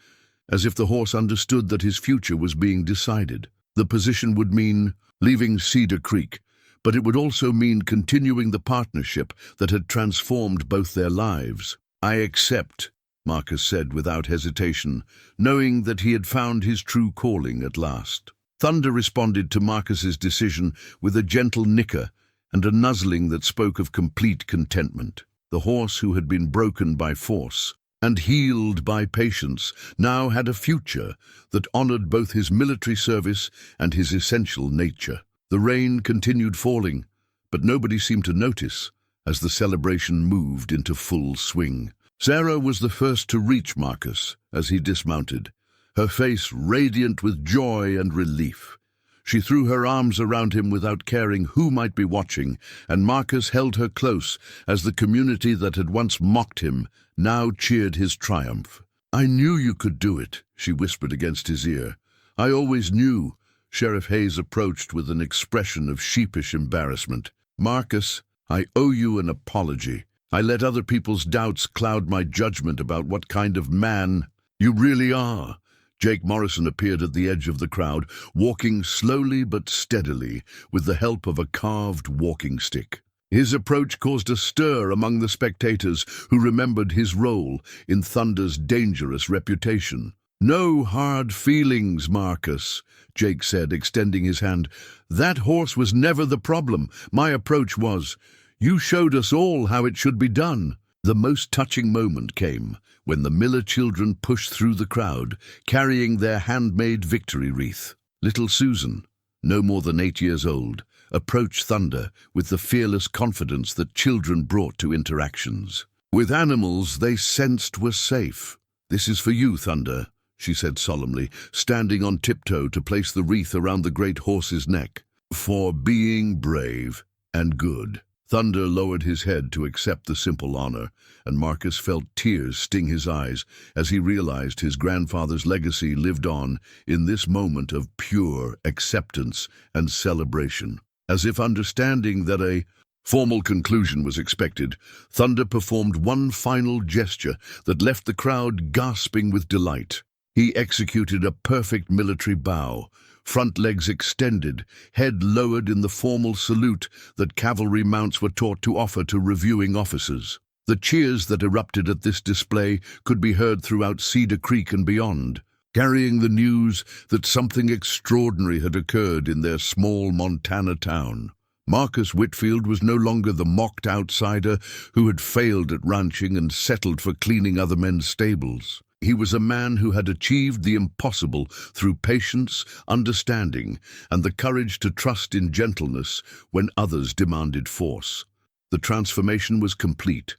as if the horse understood that his future was being decided. The position would mean leaving Cedar Creek, but it would also mean continuing the partnership that had transformed both their lives. "I accept," Marcus said without hesitation, knowing that he had found his true calling at last. Thunder responded to Marcus's decision with a gentle nicker and a nuzzling that spoke of complete contentment. The horse who had been broken by force and healed by patience now had a future that honored both his military service and his essential nature. The rain continued falling, but nobody seemed to notice as the celebration moved into full swing. Sarah was the first to reach Marcus as he dismounted, her face radiant with joy and relief. She threw her arms around him without caring who might be watching, and Marcus held her close as the community that had once mocked him now cheered his triumph. "I knew you could do it," she whispered against his ear. "I always knew." Sheriff Hayes approached with an expression of sheepish embarrassment. "Marcus, I owe you an apology. I let other people's doubts cloud my judgment about what kind of man you really are." Jake Morrison appeared at the edge of the crowd, walking slowly but steadily with the help of a carved walking stick. His approach caused a stir among the spectators who remembered his role in Thunder's dangerous reputation. "No hard feelings, Marcus," Jake said, extending his hand. "That horse was never the problem. My approach was. You showed us all how it should be done." The most touching moment came when the Miller children pushed through the crowd, carrying their handmade victory wreath. Little Susan, no more than 8 years old, approached Thunder with the fearless confidence that children brought to interactions. With animals they sensed were safe. "This is for you, Thunder," she said solemnly, standing on tiptoe to place the wreath around the great horse's neck. "For being brave and good." Thunder lowered his head to accept the simple honor, and Marcus felt tears sting his eyes as he realized his grandfather's legacy lived on in this moment of pure acceptance and celebration. As if understanding that a formal conclusion was expected, Thunder performed one final gesture that left the crowd gasping with delight. He executed a perfect military bow, front legs extended, head lowered in the formal salute that cavalry mounts were taught to offer to reviewing officers. The cheers that erupted at this display could be heard throughout Cedar Creek and beyond, carrying the news that something extraordinary had occurred in their small Montana town. Marcus Whitfield was no longer the mocked outsider who had failed at ranching and settled for cleaning other men's stables. He was a man who had achieved the impossible through patience, understanding, and the courage to trust in gentleness when others demanded force. The transformation was complete,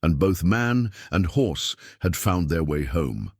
and both man and horse had found their way home.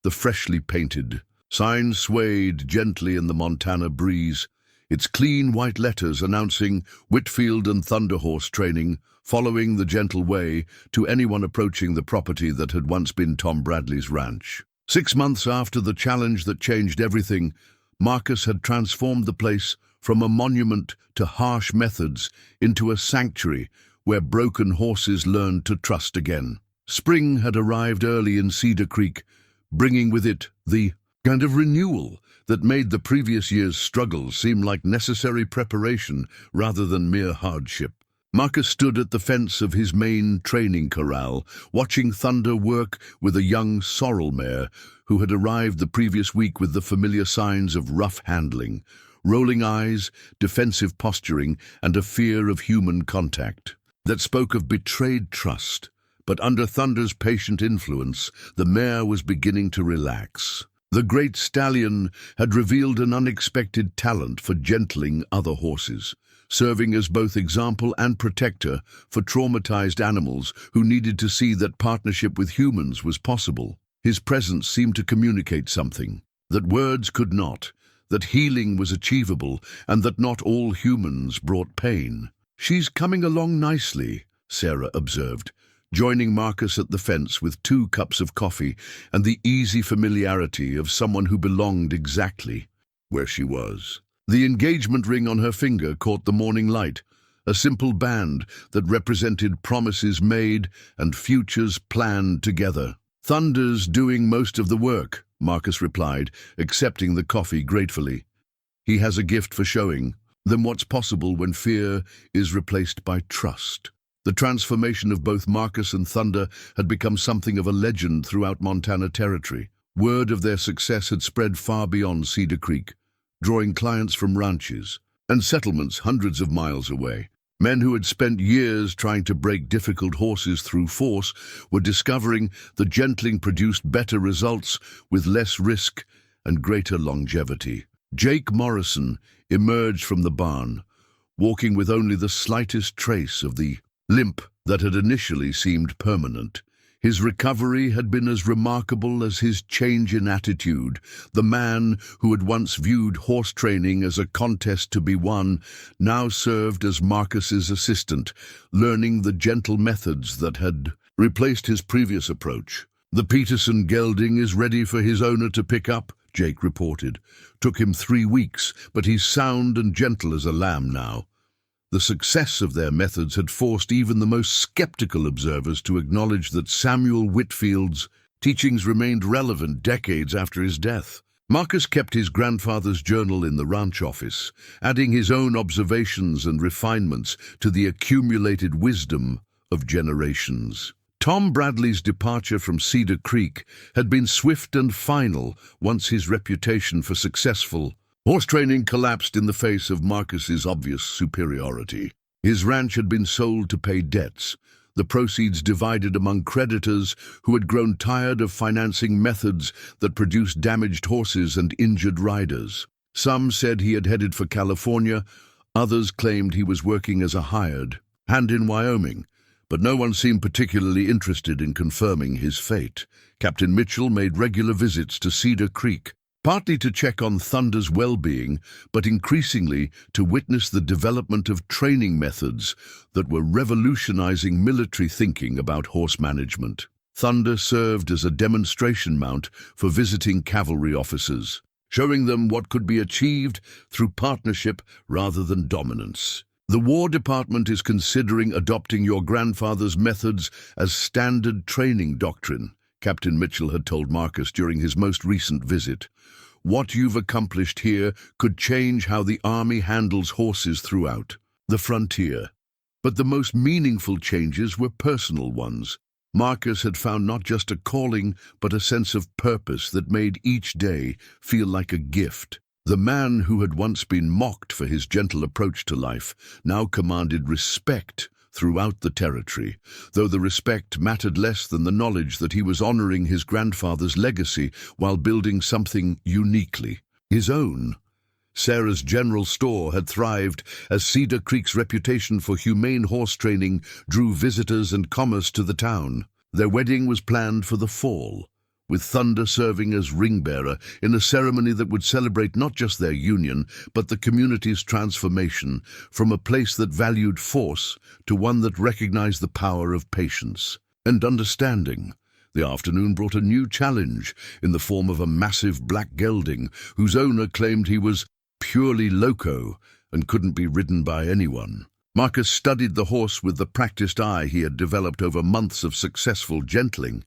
The freshly painted sign swayed gently in the Montana breeze, its clean white letters announcing Whitfield and Thunder Horse Training, following the gentle way to anyone approaching the property that had once been Tom Bradley's ranch. 6 months after the challenge that changed everything, Marcus had transformed the place from a monument to harsh methods into a sanctuary where broken horses learned to trust again. Spring had arrived early in Cedar Creek, bringing with it the kind of renewal that made the previous year's struggles seem like necessary preparation rather than mere hardship. Marcus stood at the fence of his main training corral, watching Thunder work with a young sorrel mare who had arrived the previous week with the familiar signs of rough handling, rolling eyes, defensive posturing, and a fear of human contact that spoke of betrayed trust. But under Thunder's patient influence, the mare was beginning to relax. The great stallion had revealed an unexpected talent for gentling other horses, serving as both example and protector for traumatized animals who needed to see that partnership with humans was possible. His presence seemed to communicate something that words could not, that healing was achievable, and that not all humans brought pain. "She's coming along nicely," Sarah observed, joining Marcus at the fence with 2 cups of coffee and the easy familiarity of someone who belonged exactly where she was. The engagement ring on her finger caught the morning light, a simple band that represented promises made and futures planned together. "Thunder's doing most of the work," Marcus replied, accepting the coffee gratefully. He has a gift for showing them what's possible when fear is replaced by trust. The transformation of both Marcus and Thunder had become something of a legend throughout Montana Territory. Word of their success had spread far beyond Cedar Creek, drawing clients from ranches and settlements hundreds of miles away. Men who had spent years trying to break difficult horses through force were discovering that gentling produced better results with less risk and greater longevity. Jake Morrison emerged from the barn, walking with only the slightest trace of the limp that had initially seemed permanent. His recovery had been as remarkable as his change in attitude. The man who had once viewed horse training as a contest to be won now served as Marcus's assistant, learning the gentle methods that had replaced his previous approach. "The Peterson gelding is ready for his owner to pick up," Jake reported. "Took him 3 weeks, but he's sound and gentle as a lamb now." The success of their methods had forced even the most skeptical observers to acknowledge that Samuel Whitfield's teachings remained relevant decades after his death. Marcus kept his grandfather's journal in the ranch office, adding his own observations and refinements to the accumulated wisdom of generations. Tom Bradley's departure from Cedar Creek had been swift and final once his reputation for successful horse training collapsed in the face of Marcus's obvious superiority. His ranch had been sold to pay debts, the proceeds divided among creditors who had grown tired of financing methods that produced damaged horses and injured riders. Some said he had headed for California, others claimed he was working as a hired hand in Wyoming, but no one seemed particularly interested in confirming his fate. Captain Mitchell made regular visits to Cedar Creek, partly to check on Thunder's well-being, but increasingly to witness the development of training methods that were revolutionizing military thinking about horse management. Thunder served as a demonstration mount for visiting cavalry officers, showing them what could be achieved through partnership rather than dominance. "The War Department is considering adopting your grandfather's methods as standard training doctrine," Captain Mitchell had told Marcus during his most recent visit. "What you've accomplished here could change how the Army handles horses throughout the frontier." But the most meaningful changes were personal ones. Marcus had found not just a calling, but a sense of purpose that made each day feel like a gift. The man who had once been mocked for his gentle approach to life now commanded respect throughout the territory, though the respect mattered less than the knowledge that he was honoring his grandfather's legacy while building something uniquely his own. Sarah's General Store had thrived as Cedar Creek's reputation for humane horse training drew visitors and commerce to the town. Their wedding was planned for the fall, with Thunder serving as ring-bearer in a ceremony that would celebrate not just their union, but the community's transformation from a place that valued force to one that recognized the power of patience and understanding. The afternoon brought a new challenge in the form of a massive black gelding whose owner claimed he was purely loco and couldn't be ridden by anyone. Marcus studied the horse with the practiced eye he had developed over months of successful gentling,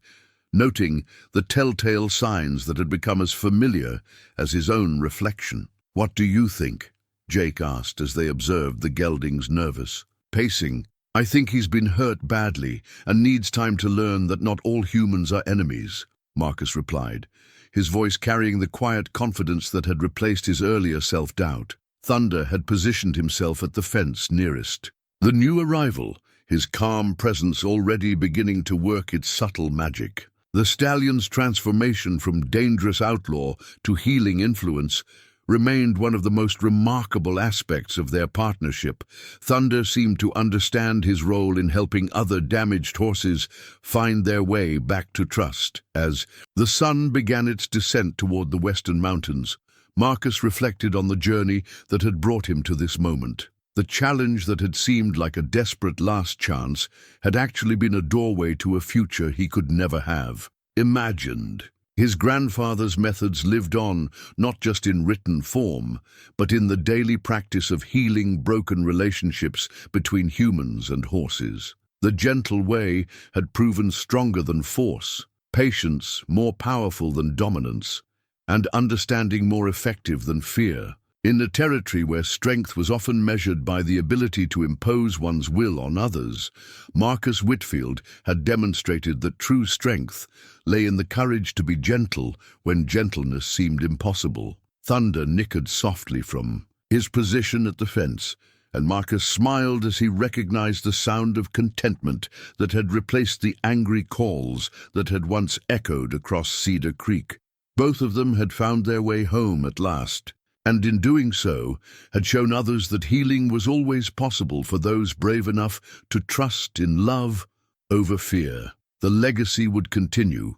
noting the telltale signs that had become as familiar as his own reflection. "What do you think?" Jake asked as they observed the gelding's nervous pacing. "I think he's been hurt badly and needs time to learn that not all humans are enemies," Marcus replied, his voice carrying the quiet confidence that had replaced his earlier self-doubt. Thunder had positioned himself at the fence nearest. The new arrival, his calm presence already beginning to work its subtle magic. The stallion's transformation from dangerous outlaw to healing influence remained one of the most remarkable aspects of their partnership. Thunder seemed to understand his role in helping other damaged horses find their way back to trust. As the sun began its descent toward the western mountains, Marcus reflected on the journey that had brought him to this moment. The challenge that had seemed like a desperate last chance had actually been a doorway to a future he could never have imagined. His grandfather's methods lived on, not just in written form, but in the daily practice of healing broken relationships between humans and horses. The gentle way had proven stronger than force, patience more powerful than dominance, and understanding more effective than fear. In a territory where strength was often measured by the ability to impose one's will on others, Marcus Whitfield had demonstrated that true strength lay in the courage to be gentle when gentleness seemed impossible. Thunder nickered softly from his position at the fence, and Marcus smiled as he recognized the sound of contentment that had replaced the angry calls that had once echoed across Cedar Creek. Both of them had found their way home at last, and in doing so had shown others that healing was always possible for those brave enough to trust in love over fear. The legacy would continue,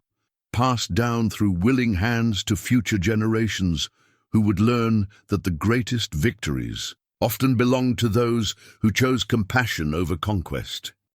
passed down through willing hands to future generations who would learn that the greatest victories often belonged to those who chose compassion over conquest.